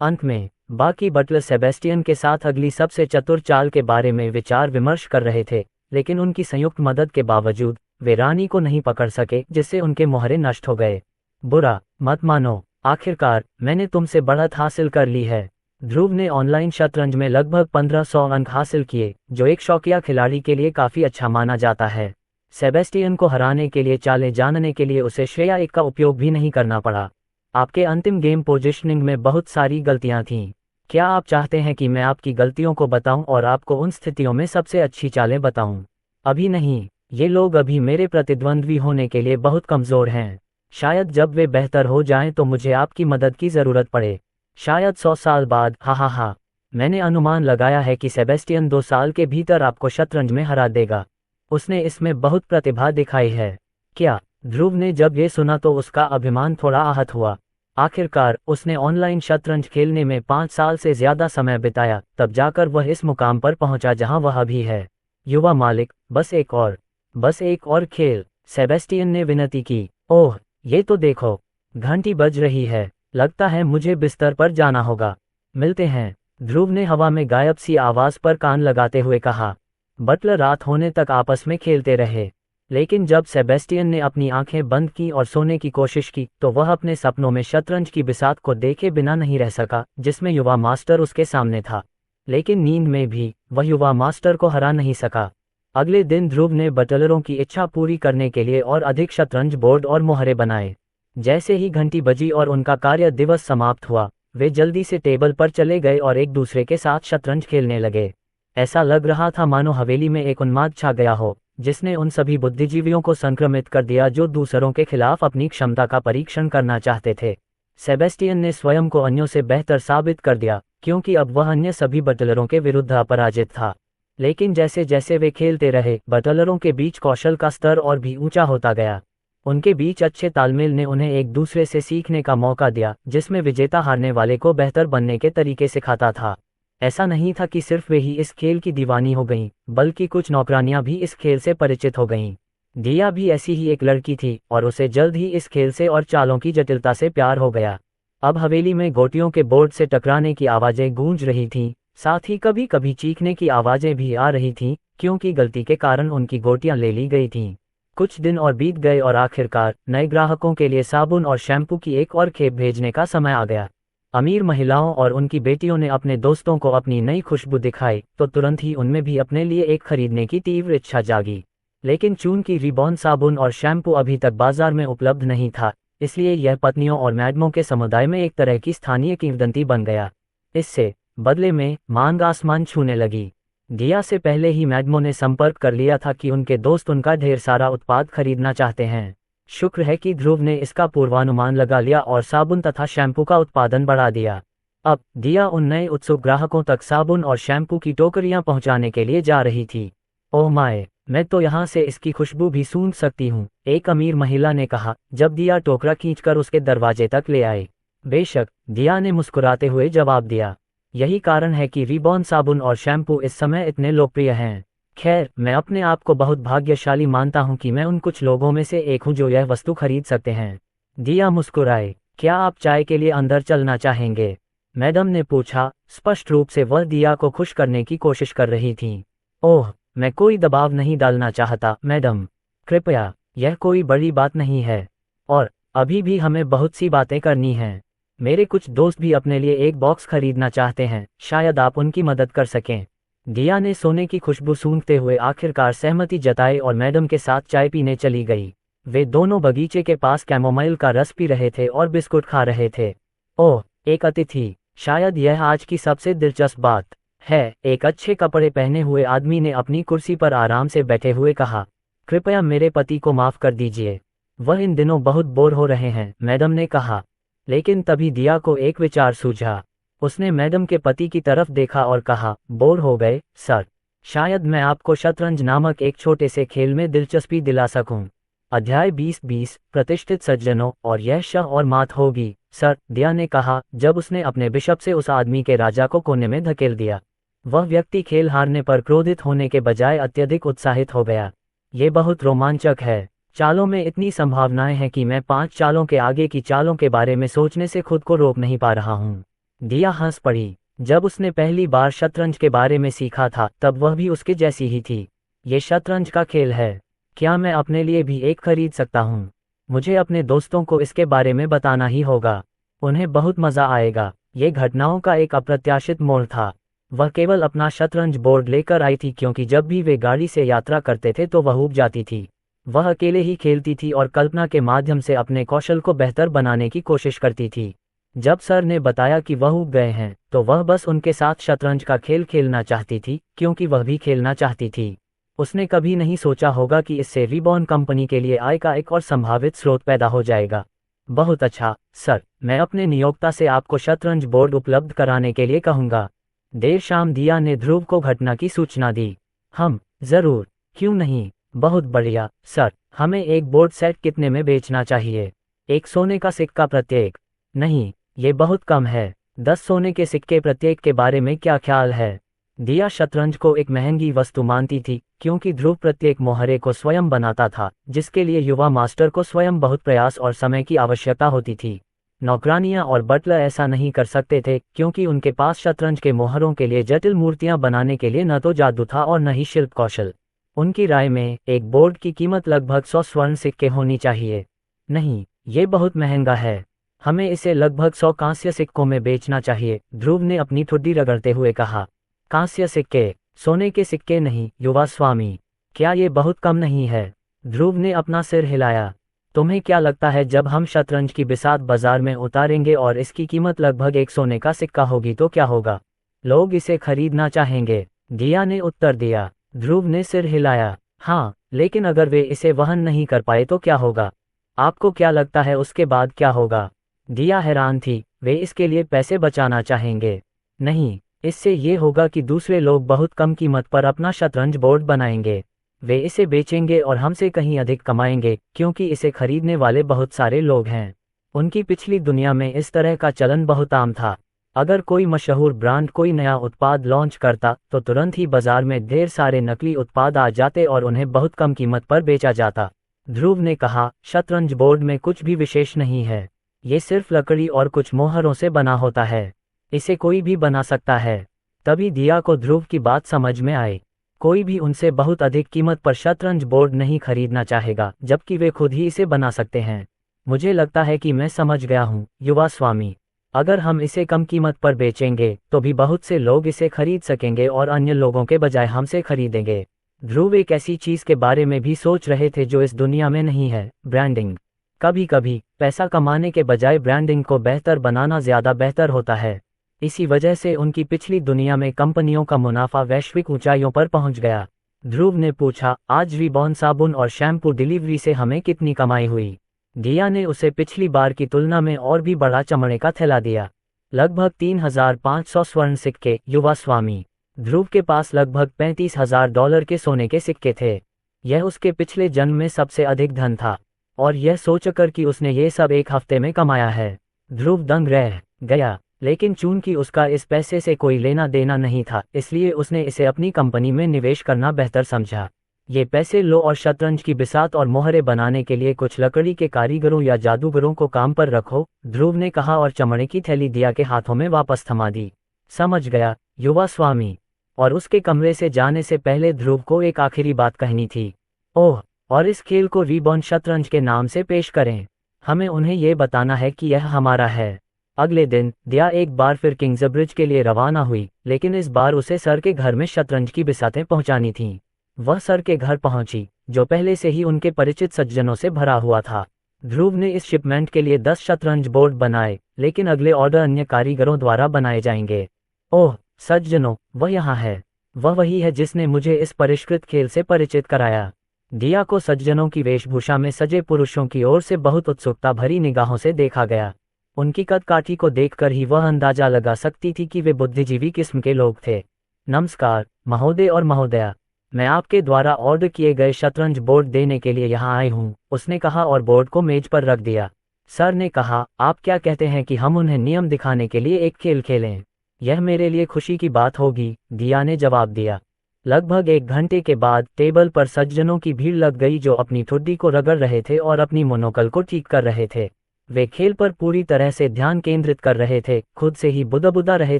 अंत में बाकी बटलर सेबेस्टियन के साथ अगली सबसे चतुर चाल के बारे में विचार विमर्श कर रहे थे, लेकिन उनकी संयुक्त मदद के बावजूद वे रानी को नहीं पकड़ सके, जिससे उनके मोहरे नष्ट हो गए। बुरा मत मानो, आखिरकार मैंने तुमसे बढ़त हासिल कर ली है। ध्रुव ने ऑनलाइन शतरंज में लगभग 1500 अंक हासिल किए, जो एक शौकिया खिलाड़ी के लिए काफ़ी अच्छा माना जाता है। सेबेस्टियन को हराने के लिए चालें जानने के लिए उसे श्रेया एक का उपयोग भी नहीं करना पड़ा। आपके अंतिम गेम पोजिशनिंग में बहुत सारी गलतियां थीं। क्या आप चाहते हैं कि मैं आपकी गलतियों को बताऊं और आपको उन स्थितियों में सबसे अच्छी चालें बताऊं? अभी नहीं, ये लोग अभी मेरे प्रतिद्वंद्वी होने के लिए बहुत कमज़ोर हैं। शायद जब वे बेहतर हो जाएं तो मुझे आपकी मदद की ज़रूरत पड़े। शायद 100 साल बाद। हा। मैंने अनुमान लगाया है कि सेबेस्टियन 2 साल के भीतर आपको शतरंज में हरा देगा। उसने इसमें बहुत प्रतिभा दिखाई है। क्या? ध्रुव ने जब ये सुना तो उसका अभिमान थोड़ा आहत हुआ। आखिरकार उसने ऑनलाइन शतरंज खेलने में 5 साल से ज़्यादा समय बिताया, तब जाकर वह इस मुकाम पर पहुंचा जहां वह अभी है। युवा मालिक, बस एक और खेल, सेबेस्टियन ने विनती की। ओह, ये तो देखो, घंटी बज रही है। लगता है मुझे बिस्तर पर जाना होगा। मिलते हैं, ध्रुव ने हवा में गायब सी आवाज पर कान लगाते हुए कहा। बटलर रात होने तक आपस में खेलते रहे, लेकिन जब सेबेस्टियन ने अपनी आंखें बंद की और सोने की कोशिश की तो वह अपने सपनों में शतरंज की बिसात को देखे बिना नहीं रह सका, जिसमें युवा मास्टर उसके सामने था। लेकिन नींद में भी वह युवा मास्टर को हरा नहीं सका। अगले दिन ध्रुव ने बटलरों की इच्छा पूरी करने के लिए और अधिक शतरंज बोर्ड और मोहरे बनाए। जैसे ही घंटी बजी और उनका कार्य दिवस समाप्त हुआ, वे जल्दी से टेबल पर चले गए और एक दूसरे के साथ शतरंज खेलने लगे। ऐसा लग रहा था मानो हवेली में एक उन्माद छा गया हो, जिसने उन सभी बुद्धिजीवियों को संक्रमित कर दिया जो दूसरों के खिलाफ अपनी क्षमता का परीक्षण करना चाहते थे। सेबेस्टियन ने स्वयं को अन्यों से बेहतर साबित कर दिया, क्योंकि अब वह अन्य सभी बटलरों के विरुद्ध अपराजित था। लेकिन जैसे जैसे वे खेलते रहे, बटलरों के बीच कौशल का स्तर और भी ऊंचा होता गया। उनके बीच अच्छे तालमेल ने उन्हें एक दूसरे से सीखने का मौका दिया, जिसमें विजेता हारने वाले को बेहतर बनने के तरीके सिखाता था। ऐसा नहीं था कि सिर्फ वे ही इस खेल की दीवानी हो गईं, बल्कि कुछ नौकरानियां भी इस खेल से परिचित हो गईं। दिया भी ऐसी ही एक लड़की थी और उसे जल्द ही इस खेल से और चालों की जटिलता से प्यार हो गया। अब हवेली में गोटियों के बोर्ड से टकराने की आवाज़ें गूंज रही थीं, साथ ही कभी कभी चीखने की आवाज़ें भी आ रही थीं, क्योंकि गलती के कारण उनकी गोटियां ले ली गई थीं। कुछ दिन और बीत गए और आखिरकार नए ग्राहकों के लिए साबुन और शैम्पू की एक और खेप भेजने का समय आ गया। अमीर महिलाओं और उनकी बेटियों ने अपने दोस्तों को अपनी नई खुशबू दिखाई तो तुरंत ही उनमें भी अपने लिए एक खरीदने की तीव्र इच्छा जागी। लेकिन चून की रिबॉन साबुन और शैम्पू अभी तक बाजार में उपलब्ध नहीं था, इसलिए यह पत्नियों और मैडमों के समुदाय में एक तरह की स्थानीय किंवदंती बन गया। इससे बदले में मांग आसमान छूने लगी। दिया से पहले ही मैडमों ने संपर्क कर लिया था कि उनके दोस्त उनका ढेर सारा उत्पाद खरीदना चाहते हैं। शुक्र है कि ध्रुव ने इसका पूर्वानुमान लगा लिया और साबुन तथा शैम्पू का उत्पादन बढ़ा दिया। अब दिया उन नए उत्सुक ग्राहकों तक साबुन और शैम्पू की टोकरियां पहुंचाने के लिए जा रही थी। ओह माय, मैं तो यहाँ से इसकी खुशबू भी सूंघ सकती हूँ, एक अमीर महिला ने कहा जब दिया टोकरा खींचकर उसके दरवाजे तक ले आए। बेशक, दिया ने मुस्कुराते हुए जवाब दिया। यही कारण है कि रिबॉन साबुन और शैम्पू इस समय इतने लोकप्रिय हैं। खैर, मैं अपने आप को बहुत भाग्यशाली मानता हूं कि मैं उन कुछ लोगों में से एक हूं जो यह वस्तु खरीद सकते हैं। दिया मुस्कुराए। क्या आप चाय के लिए अंदर चलना चाहेंगे? मैडम ने पूछा। स्पष्ट रूप से वह दिया को खुश करने की कोशिश कर रही थीं। ओह, मैं कोई दबाव नहीं डालना चाहता मैडम, कृपया, यह कोई बड़ी बात नहीं है और अभी भी हमें बहुत सी बातें करनी हैं। मेरे कुछ दोस्त भी अपने लिए एक बॉक्स खरीदना चाहते हैं, शायद आप उनकी मदद कर सकें। दिया ने सोने की खुशबू सूंघते हुए आखिरकार सहमति जताई और मैडम के साथ चाय पीने चली गई। वे दोनों बगीचे के पास कैमोमाइल का रस पी रहे थे और बिस्कुट खा रहे थे। ओह, एक अतिथि, शायद यह आज की सबसे दिलचस्प बात है, एक अच्छे कपड़े पहने हुए आदमी ने अपनी कुर्सी पर आराम से बैठे हुए कहा। कृपया मेरे पति को माफ कर दीजिए, वह इन दिनों बहुत बोर हो रहे हैं, मैडम ने कहा। लेकिन तभी दिया को एक विचार सूझा। उसने मैडम के पति की तरफ देखा और कहा, बोर हो गए सर? शायद मैं आपको शतरंज नामक एक छोटे से खेल में दिलचस्पी दिला सकूं। अध्याय 20-20 प्रतिष्ठित सज्जनों, और यह शह और मात होगी सर, दिया ने कहा जब उसने अपने बिशप से उस आदमी के राजा को कोने में धकेल दिया। वह व्यक्ति खेल हारने पर क्रोधित होने के बजाय अत्यधिक उत्साहित हो गया। ये बहुत रोमांचक है। चालों में इतनी संभावनाएं हैं कि मैं 5 चालों के आगे की चालों के बारे में सोचने से खुद को रोक नहीं पा रहा हूँ। दिया हंस पड़ी। जब उसने पहली बार शतरंज के बारे में सीखा था तब वह भी उसके जैसी ही थी। ये शतरंज का खेल है। क्या मैं अपने लिए भी एक खरीद सकता हूँ? मुझे अपने दोस्तों को इसके बारे में बताना ही होगा। उन्हें बहुत मजा आएगा। ये घटनाओं का एक अप्रत्याशित मोड़ था। वह केवल अपना शतरंज बोर्ड लेकर आई थी क्योंकि जब भी वे गाड़ी से यात्रा करते थे तो वह ऊब जाती थी। वह अकेले ही खेलती थी और कल्पना के माध्यम से अपने कौशल को बेहतर बनाने की कोशिश करती थी। जब सर ने बताया कि वह ऊब गए हैं तो वह बस उनके साथ शतरंज का खेल खेलना चाहती थी क्योंकि वह भी खेलना चाहती थी। उसने कभी नहीं सोचा होगा कि इससे रिबॉन कंपनी के लिए आय का एक और संभावित स्रोत पैदा हो जाएगा। बहुत अच्छा सर, मैं अपने नियोक्ता से आपको शतरंज बोर्ड उपलब्ध कराने के लिए कहूँगा। देर शाम दिया ने ध्रुव को घटना की सूचना दी। हम जरूर, क्यों नहीं, बहुत बढ़िया सर। हमें एक बोर्ड सेट कितने में बेचना चाहिए? 1 सोने का सिक्का प्रत्येक? नहीं, ये बहुत कम है। 10 सोने के सिक्के प्रत्येक के बारे में क्या ख्याल है? दिया शतरंज को एक महंगी वस्तु मानती थी क्योंकि ध्रुव प्रत्येक मोहरे को स्वयं बनाता था, जिसके लिए युवा मास्टर को स्वयं बहुत प्रयास और समय की आवश्यकता होती थी। नौकरानियां और बटलर ऐसा नहीं कर सकते थे क्योंकि उनके पास शतरंज के मोहरों के लिए जटिल मूर्तियां बनाने के लिए न तो जादू था और न ही शिल्प कौशल। उनकी राय में एक बोर्ड की कीमत लगभग 100 स्वर्ण सिक्के होनी चाहिए। नहीं, ये बहुत महंगा है। हमें इसे लगभग 100 कांस्य सिक्कों में बेचना चाहिए, ध्रुव ने अपनी ठुड्डी रगड़ते हुए कहा। कांस्य सिक्के, सोने के सिक्के नहीं, युवा स्वामी। क्या ये बहुत कम नहीं है? ध्रुव ने अपना सिर हिलाया। तुम्हें क्या लगता है जब हम शतरंज की बिसात बाजार में उतारेंगे और इसकी कीमत लगभग 1 सोने का सिक्का होगी तो क्या होगा? लोग इसे खरीदना चाहेंगे, दिया ने उत्तर दिया। ध्रुव ने सिर हिलाया। हाँ, लेकिन अगर वे इसे वहन नहीं कर पाए तो क्या होगा? आपको क्या लगता है उसके बाद क्या होगा? दिया हैरान थी। वे इसके लिए पैसे बचाना चाहेंगे? नहीं, इससे ये होगा कि दूसरे लोग बहुत कम कीमत पर अपना शतरंज बोर्ड बनाएंगे। वे इसे बेचेंगे और हमसे कहीं अधिक कमाएंगे क्योंकि इसे खरीदने वाले बहुत सारे लोग हैं। उनकी पिछली दुनिया में इस तरह का चलन बहुत आम था। अगर कोई मशहूर ब्रांड कोई नया उत्पाद लॉन्च करता तो तुरंत ही बाजार में ढेर सारे नकली उत्पाद आ जाते और उन्हें बहुत कम कीमत पर बेचा जाता। ध्रुव ने कहा, शतरंज बोर्ड में कुछ भी विशेष नहीं है। ये सिर्फ लकड़ी और कुछ मोहरों से बना होता है। इसे कोई भी बना सकता है। तभी दिया को ध्रुव की बात समझ में आई। कोई भी उनसे बहुत अधिक कीमत पर शतरंज बोर्ड नहीं खरीदना चाहेगा, जबकि वे खुद ही इसे बना सकते हैं। मुझे लगता है कि मैं समझ गया हूँ, युवा स्वामी। अगर हम इसे कम कीमत पर बेचेंगे तो भी बहुत से लोग इसे खरीद सकेंगे और अन्य लोगों के बजाय हमसे खरीदेंगे। ध्रुव एक ऐसी चीज के बारे में भी सोच रहे थे जो इस दुनिया में नहीं है, ब्रांडिंग। कभी कभी पैसा कमाने के बजाय ब्रांडिंग को बेहतर बनाना ज्यादा बेहतर होता है। इसी वजह से उनकी पिछली दुनिया में कंपनियों का मुनाफा वैश्विक ऊंचाइयों पर पहुंच गया। ध्रुव ने पूछा, आज रिबॉन साबुन और शैम्पू डिलीवरी से हमें कितनी कमाई हुई? दिया ने उसे पिछली बार की तुलना में और भी बड़ा चमड़े का थैला दिया। लगभग 3,500 स्वर्ण सिक्के, युवा स्वामी। ध्रुव के पास लगभग $35,000 के सोने के सिक्के थे। यह उसके पिछले जन्म में सबसे अधिक धन था, और यह सोचकर कि उसने ये सब एक हफ्ते में कमाया है, ध्रुव दंग रह गया। लेकिन चूंकि उसका इस पैसे से कोई लेना देना नहीं था, इसलिए उसने इसे अपनी कंपनी में निवेश करना बेहतर समझा। ये पैसे लो और शतरंज की बिसात और मोहरे बनाने के लिए कुछ लकड़ी के कारीगरों या जादूगरों को काम पर रखो, ध्रुव ने कहा और चमड़े की थैली दिया के हाथों में वापस थमा दी। समझ गया, युवा स्वामी। और उसके कमरे से जाने से पहले ध्रुव को एक आखिरी बात कहनी थी। ओह, और इस खेल को रिबॉन शतरंज के नाम से पेश करें। हमें उन्हें यह बताना है कि यह हमारा है। अगले दिन दिया एक बार फिर किंग्सब्रिज के लिए रवाना हुई, लेकिन इस बार उसे सर के घर में शतरंज की बिसातें पहुंचानी थीं। वह सर के घर पहुंची, जो पहले से ही उनके परिचित सज्जनों से भरा हुआ था। ध्रुव ने इस शिपमेंट के लिए 10 शतरंज बोर्ड बनाए, लेकिन अगले ऑर्डर अन्य कारीगरों द्वारा बनाए जाएंगे। ओह सज्जनों, वह यहाँ है। वह वही है जिसने मुझे इस परिष्कृत खेल से परिचित कराया। दिया को सज्जनों की वेशभूषा में सजे पुरुषों की ओर से बहुत उत्सुकता भरी निगाहों से देखा गया। उनकी कदकाठी को देखकर ही वह अंदाजा लगा सकती थी कि वे बुद्धिजीवी किस्म के लोग थे। नमस्कार महोदय और महोदया, मैं आपके द्वारा ऑर्डर किए गए शतरंज बोर्ड देने के लिए यहाँ आई हूँ, उसने कहा और बोर्ड को मेज पर रख दिया। सर ने कहा, आप क्या कहते हैं कि हम उन्हें नियम दिखाने के लिए एक खेल खेलें? यह मेरे लिए खुशी की बात होगी, दिया ने जवाब दिया। लगभग 1 घंटे के बाद टेबल पर सज्जनों की भीड़ लग गई जो अपनी ठुड्डी को रगड़ रहे थे और अपनी मोनोकल को ठीक कर रहे थे। वे खेल पर पूरी तरह से ध्यान केंद्रित कर रहे थे, खुद से ही बुदा रहे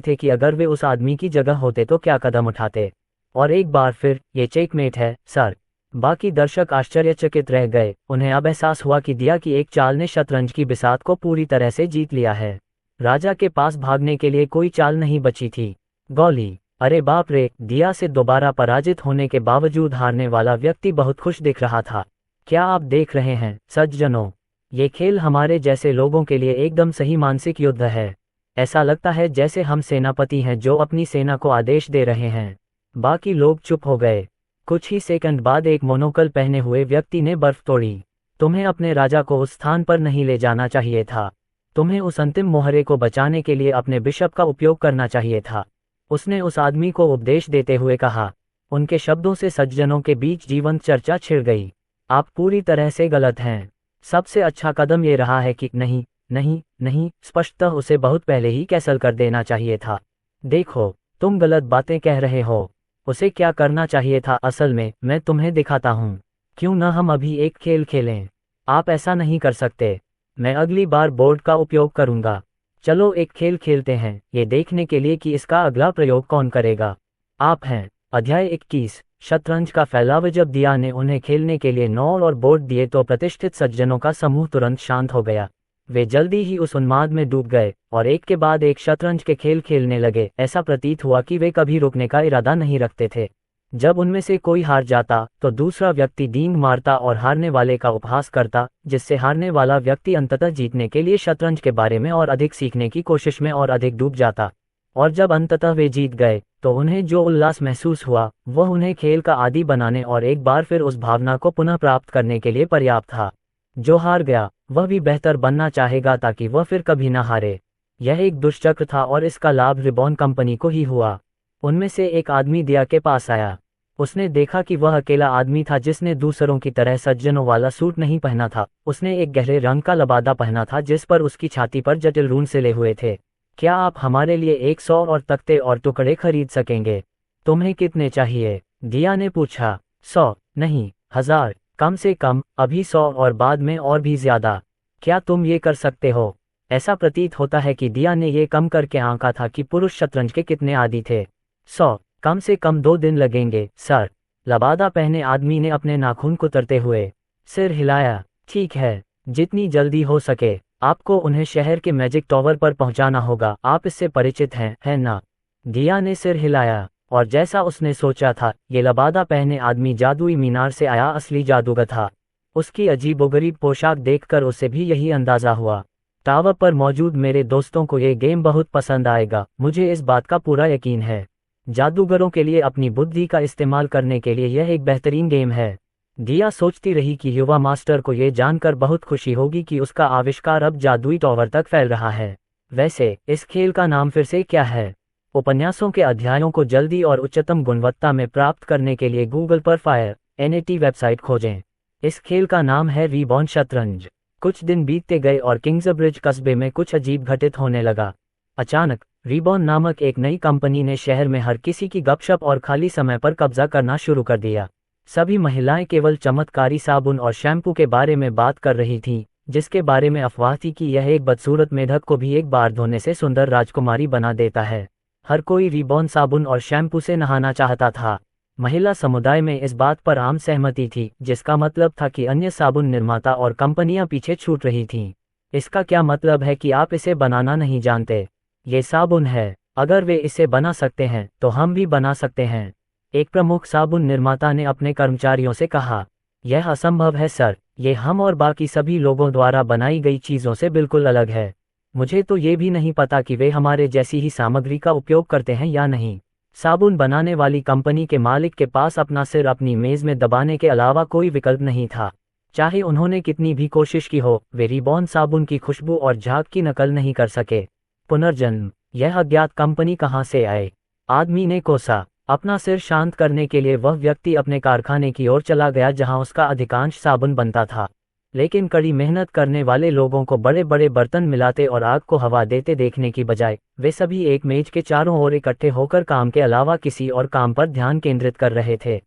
थे कि अगर वे उस आदमी की जगह होते तो क्या कदम उठाते। और एक बार फिर, ये चेकमेट है सर। बाकी दर्शक आश्चर्यचकित रह गए। उन्हें अब एहसास हुआ कि दिया की एक चाल ने शतरंज की बिसात को पूरी तरह से जीत लिया है। राजा के पास भागने के लिए कोई चाल नहीं बची थी। गौली, अरे बाप रे! दिया से दोबारा पराजित होने के बावजूद हारने वाला व्यक्ति बहुत खुश दिख रहा था। क्या आप देख रहे हैं सज्जनों, ये खेल हमारे जैसे लोगों के लिए एकदम सही मानसिक युद्ध है। ऐसा लगता है जैसे हम सेनापति हैं जो अपनी सेना को आदेश दे रहे हैं। बाकी लोग चुप हो गए। कुछ ही सेकंड बाद एक मोनोकल पहने हुए व्यक्ति ने बर्फ तोड़ी। तुम्हें अपने राजा को उस स्थान पर नहीं ले जाना चाहिए था। तुम्हें उस अंतिम मोहरे को बचाने के लिए अपने बिशप का उपयोग करना चाहिए था, उसने उस आदमी को उपदेश देते हुए कहा। उनके शब्दों से सज्जनों के बीच जीवंत चर्चा छिड़ गई। आप पूरी तरह से गलत हैं। सबसे अच्छा कदम ये रहा है कि नहीं नहीं नहीं, स्पष्टतः उसे बहुत पहले ही कैंसल कर देना चाहिए था। देखो, तुम गलत बातें कह रहे हो। उसे क्या करना चाहिए था असल में, मैं तुम्हें दिखाता हूँ। क्यों न हम अभी एक खेल खेलें? आप ऐसा नहीं कर सकते। मैं अगली बार बोर्ड का उपयोग करूँगा। चलो एक खेल खेलते हैं, ये देखने के लिए कि इसका अगला प्रयोग कौन करेगा। आप हैं। अध्याय 21, शतरंज का फैलाव। जब दिया ने उन्हें खेलने के लिए नॉल और बोर्ड दिए तो प्रतिष्ठित सज्जनों का समूह तुरंत शांत हो गया। वे जल्दी ही उस उन्माद में डूब गए और एक के बाद एक शतरंज के खेल खेलने लगे। ऐसा प्रतीत हुआ कि वे कभी रुकने का इरादा नहीं रखते थे। जब उनमें से कोई हार जाता तो दूसरा व्यक्ति डींग मारता और हारने वाले का उपहास करता, जिससे हारने वाला व्यक्ति अंततः जीतने के लिए शतरंज के बारे में और अधिक सीखने की कोशिश में और अधिक डूब जाता। और जब अंततः वे जीत गए तो उन्हें जो उल्लास महसूस हुआ वह उन्हें खेल का आदी बनाने और एक बार फिर उस भावना को पुनः प्राप्त करने के लिए पर्याप्त था। जो हार गया वह भी बेहतर बनना चाहेगा ताकि वह फिर कभी न हारे। यह एक दुष्चक्र था और इसका लाभ रिबॉन कंपनी को ही हुआ। उनमें से एक आदमी दिया के पास आया। उसने देखा कि वह अकेला आदमी था जिसने दूसरों की तरह सज्जनों वाला सूट नहीं पहना था। उसने एक गहरे रंग का लबादा पहना था जिस पर उसकी छाती पर जटिल रून सिले हुए थे। क्या आप हमारे लिए 100 और तख्ते और टुकड़े खरीद सकेंगे? तुम्हें कितने चाहिए? दिया ने पूछा। 100 नहीं, 1000, कम से कम अभी 100 और बाद में और भी ज्यादा। क्या तुम ये कर सकते हो? ऐसा प्रतीत होता है कि दिया ने ये कम करके आंका था कि पुरुष शतरंज के कितने आदी थे। 100, कम से कम 2 दिन लगेंगे सर। लबादा पहने आदमी ने अपने नाखून कुतरते हुए सिर हिलाया। ठीक है, जितनी जल्दी हो सके। आपको उन्हें शहर के मैजिक टावर पर पहुंचाना होगा, आप इससे परिचित हैं, है ना? दिया ने सिर हिलाया, और जैसा उसने सोचा था, ये लबादा पहने आदमी जादुई मीनार से आया असली जादूगर था। उसकी अजीबोगरीब पोशाक देखकर उसे भी यही अंदाजा हुआ। टावर पर मौजूद मेरे दोस्तों को ये गेम बहुत पसंद आएगा, मुझे इस बात का पूरा यकीन है। जादूगरों के लिए अपनी बुद्धि का इस्तेमाल करने के लिए यह एक बेहतरीन गेम है। दिया सोचती रही कि युवा मास्टर को ये जानकर बहुत खुशी होगी कि उसका आविष्कार अब जादुई टावर तक फैल रहा है। वैसे इस खेल का नाम फिर से क्या है? उपन्यासों के अध्यायों को जल्दी और उच्चतम गुणवत्ता में प्राप्त करने के लिए गूगल पर फायर NAT वेबसाइट खोजें। इस खेल का नाम है रीबॉर्न शतरंज। कुछ दिन बीतते गए और किंग्सब्रिज कस्बे में कुछ अजीब घटित होने लगा। अचानक रीबॉर्न नामक एक नई कंपनी ने शहर में हर किसी की गपशप और खाली समय पर कब्जा करना शुरू कर दिया। सभी महिलाएं केवल चमत्कारी साबुन और शैम्पू के बारे में बात कर रही थीं, जिसके बारे में अफवाह थी कि यह एक बदसूरत मेढक को भी एक बार धोने से सुंदर राजकुमारी बना देता है। हर कोई रीबॉर्न साबुन और शैम्पू से नहाना चाहता था। महिला समुदाय में इस बात पर आम सहमति थी, जिसका मतलब था कि अन्य साबुन निर्माता और कंपनियां पीछे छूट रही थीं। इसका क्या मतलब है कि आप इसे बनाना नहीं जानते? ये साबुन है, अगर वे इसे बना सकते हैं तो हम भी बना सकते हैं। एक प्रमुख साबुन निर्माता ने अपने कर्मचारियों से कहा, यह असंभव है सर, ये हम और बाकी सभी लोगों द्वारा बनाई गई चीज़ों से बिल्कुल अलग है। मुझे तो ये भी नहीं पता कि वे हमारे जैसी ही सामग्री का उपयोग करते हैं या नहीं। साबुन बनाने वाली कंपनी के मालिक के पास अपना सिर अपनी मेज़ में दबाने के अलावा कोई विकल्प नहीं था। चाहे उन्होंने कितनी भी कोशिश की हो, वे रीबॉर्न साबुन की खुशबू और झाग की नकल नहीं कर सके। पुनर्जन्म, यह अज्ञात कंपनी कहाँ से आए? आदमी ने कोसा। अपना सिर शांत करने के लिए वह व्यक्ति अपने कारखाने की ओर चला गया जहां उसका अधिकांश साबुन बनता था। लेकिन कड़ी मेहनत करने वाले लोगों को बड़े बड़े बर्तन मिलाते और आग को हवा देते देखने की बजाय वे सभी एक मेज के चारों ओर इकट्ठे होकर काम के अलावा किसी और काम पर ध्यान केंद्रित कर रहे थे।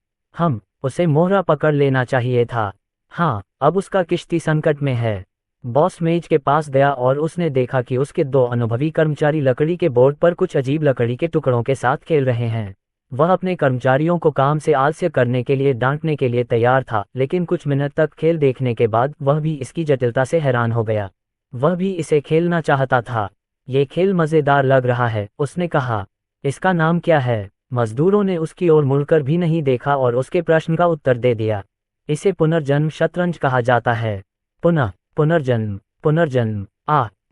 उसे मोहरा पकड़ लेना चाहिए था। हाँ, अब उसका किश्ती संकट में है। बॉस मेज के पास गया और उसने देखा कि उसके 2 अनुभवी कर्मचारी लकड़ी के बोर्ड पर कुछ अजीब लकड़ी के टुकड़ों के साथ खेल रहे हैं। वह अपने कर्मचारियों को काम से आलस्य करने के लिए डांटने के लिए तैयार था, लेकिन कुछ मिनट तक खेल देखने के बाद वह भी इसकी जटिलता से हैरान हो गया। वह भी इसे खेलना चाहता था। ये खेल मज़ेदार लग रहा है, उसने कहा। इसका नाम क्या है? मजदूरों ने उसकी ओर मुड़कर भी नहीं देखा और उसके प्रश्न का उत्तर दे दिया। इसे पुनर्जन्म शतरंज कहा जाता है। पुनर्जन्म, पुनर्जन्म।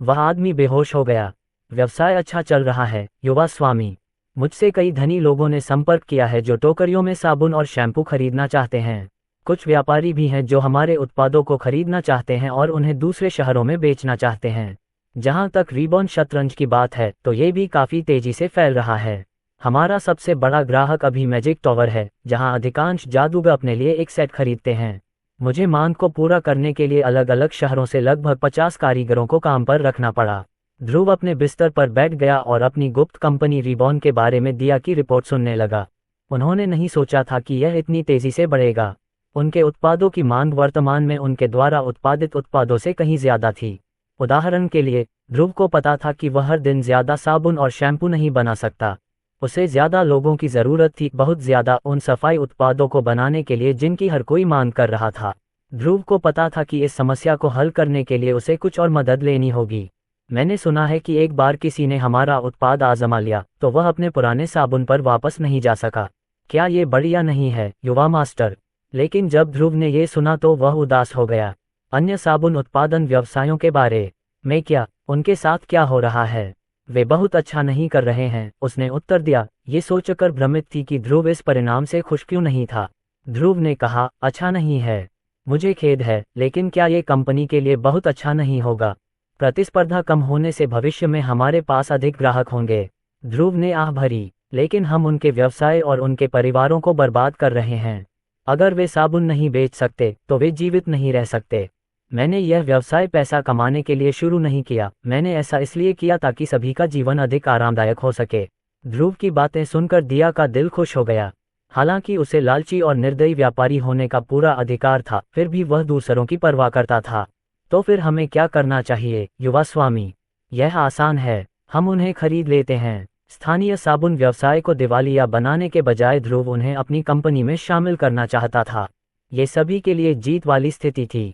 वह आदमी बेहोश हो गया। व्यवसाय अच्छा चल रहा है, युवा स्वामी। मुझसे कई धनी लोगों ने संपर्क किया है जो टोकरियों में साबुन और शैम्पू खरीदना चाहते हैं। कुछ व्यापारी भी हैं जो हमारे उत्पादों को खरीदना चाहते हैं और उन्हें दूसरे शहरों में बेचना चाहते हैं। जहां तक रीबॉर्न शतरंज की बात है तो ये भी काफ़ी तेजी से फैल रहा है। हमारा सबसे बड़ा ग्राहक अभी मैजिक टावर है, जहां अधिकांश जादूगर अपने लिए एक सेट खरीदते हैं। मुझे मांग को पूरा करने के लिए अलग अलग शहरों से लगभग 50 कारीगरों को काम पर रखना पड़ा। ध्रुव अपने बिस्तर पर बैठ गया और अपनी गुप्त कंपनी रीबॉर्न के बारे में दिया की रिपोर्ट सुनने लगा। उन्होंने नहीं सोचा था कि यह इतनी तेजी से बढ़ेगा। उनके उत्पादों की मांग वर्तमान में उनके द्वारा उत्पादित उत्पादों से कहीं ज्यादा थी। उदाहरण के लिए, ध्रुव को पता था कि वह हर दिन ज्यादा साबुन और शैम्पू नहीं बना सकता। उसे ज्यादा लोगों की जरूरत थी, बहुत ज्यादा उन सफाई उत्पादों को बनाने के लिए जिनकी हर कोई मांग कर रहा था। ध्रुव को पता था कि इस समस्या को हल करने के लिए उसे कुछ और मदद लेनी होगी। मैंने सुना है कि एक बार किसी ने हमारा उत्पाद आजमा लिया तो वह अपने पुराने साबुन पर वापस नहीं जा सका। क्या ये बढ़िया नहीं है, युवा मास्टर? लेकिन जब ध्रुव ने ये सुना तो वह उदास हो गया। अन्य साबुन उत्पादन व्यवसायों के बारे में क्या? उनके साथ क्या हो रहा है? वे बहुत अच्छा नहीं कर रहे हैं, उसने उत्तर दिया, ये सोचकर भ्रमित थी कि ध्रुव इस परिणाम से खुश क्यों नहीं था। ध्रुव ने कहा, अच्छा नहीं है। मुझे खेद है, लेकिन क्या ये कंपनी के लिए बहुत अच्छा नहीं होगा? प्रतिस्पर्धा कम होने से भविष्य में हमारे पास अधिक ग्राहक होंगे। ध्रुव ने आह भरी, लेकिन हम उनके व्यवसाय और उनके परिवारों को बर्बाद कर रहे हैं। अगर वे साबुन नहीं बेच सकते तो वे जीवित नहीं रह सकते। मैंने यह व्यवसाय पैसा कमाने के लिए शुरू नहीं किया, मैंने ऐसा इसलिए किया ताकि सभी का जीवन अधिक आरामदायक हो सके। ध्रुव की बातें सुनकर दिया का दिल खुश हो गया। हालांकि उसे लालची और निर्दयी व्यापारी होने का पूरा अधिकार था, फिर भी वह दूसरों की परवाह करता था। तो फिर हमें क्या करना चाहिए, युवा स्वामी? यह आसान है, हम उन्हें खरीद लेते हैं। स्थानीय साबुन व्यवसाय को दिवालिया बनाने के बजाय ध्रुव उन्हें अपनी कंपनी में शामिल करना चाहता था। ये सभी के लिए जीत वाली स्थिति थी।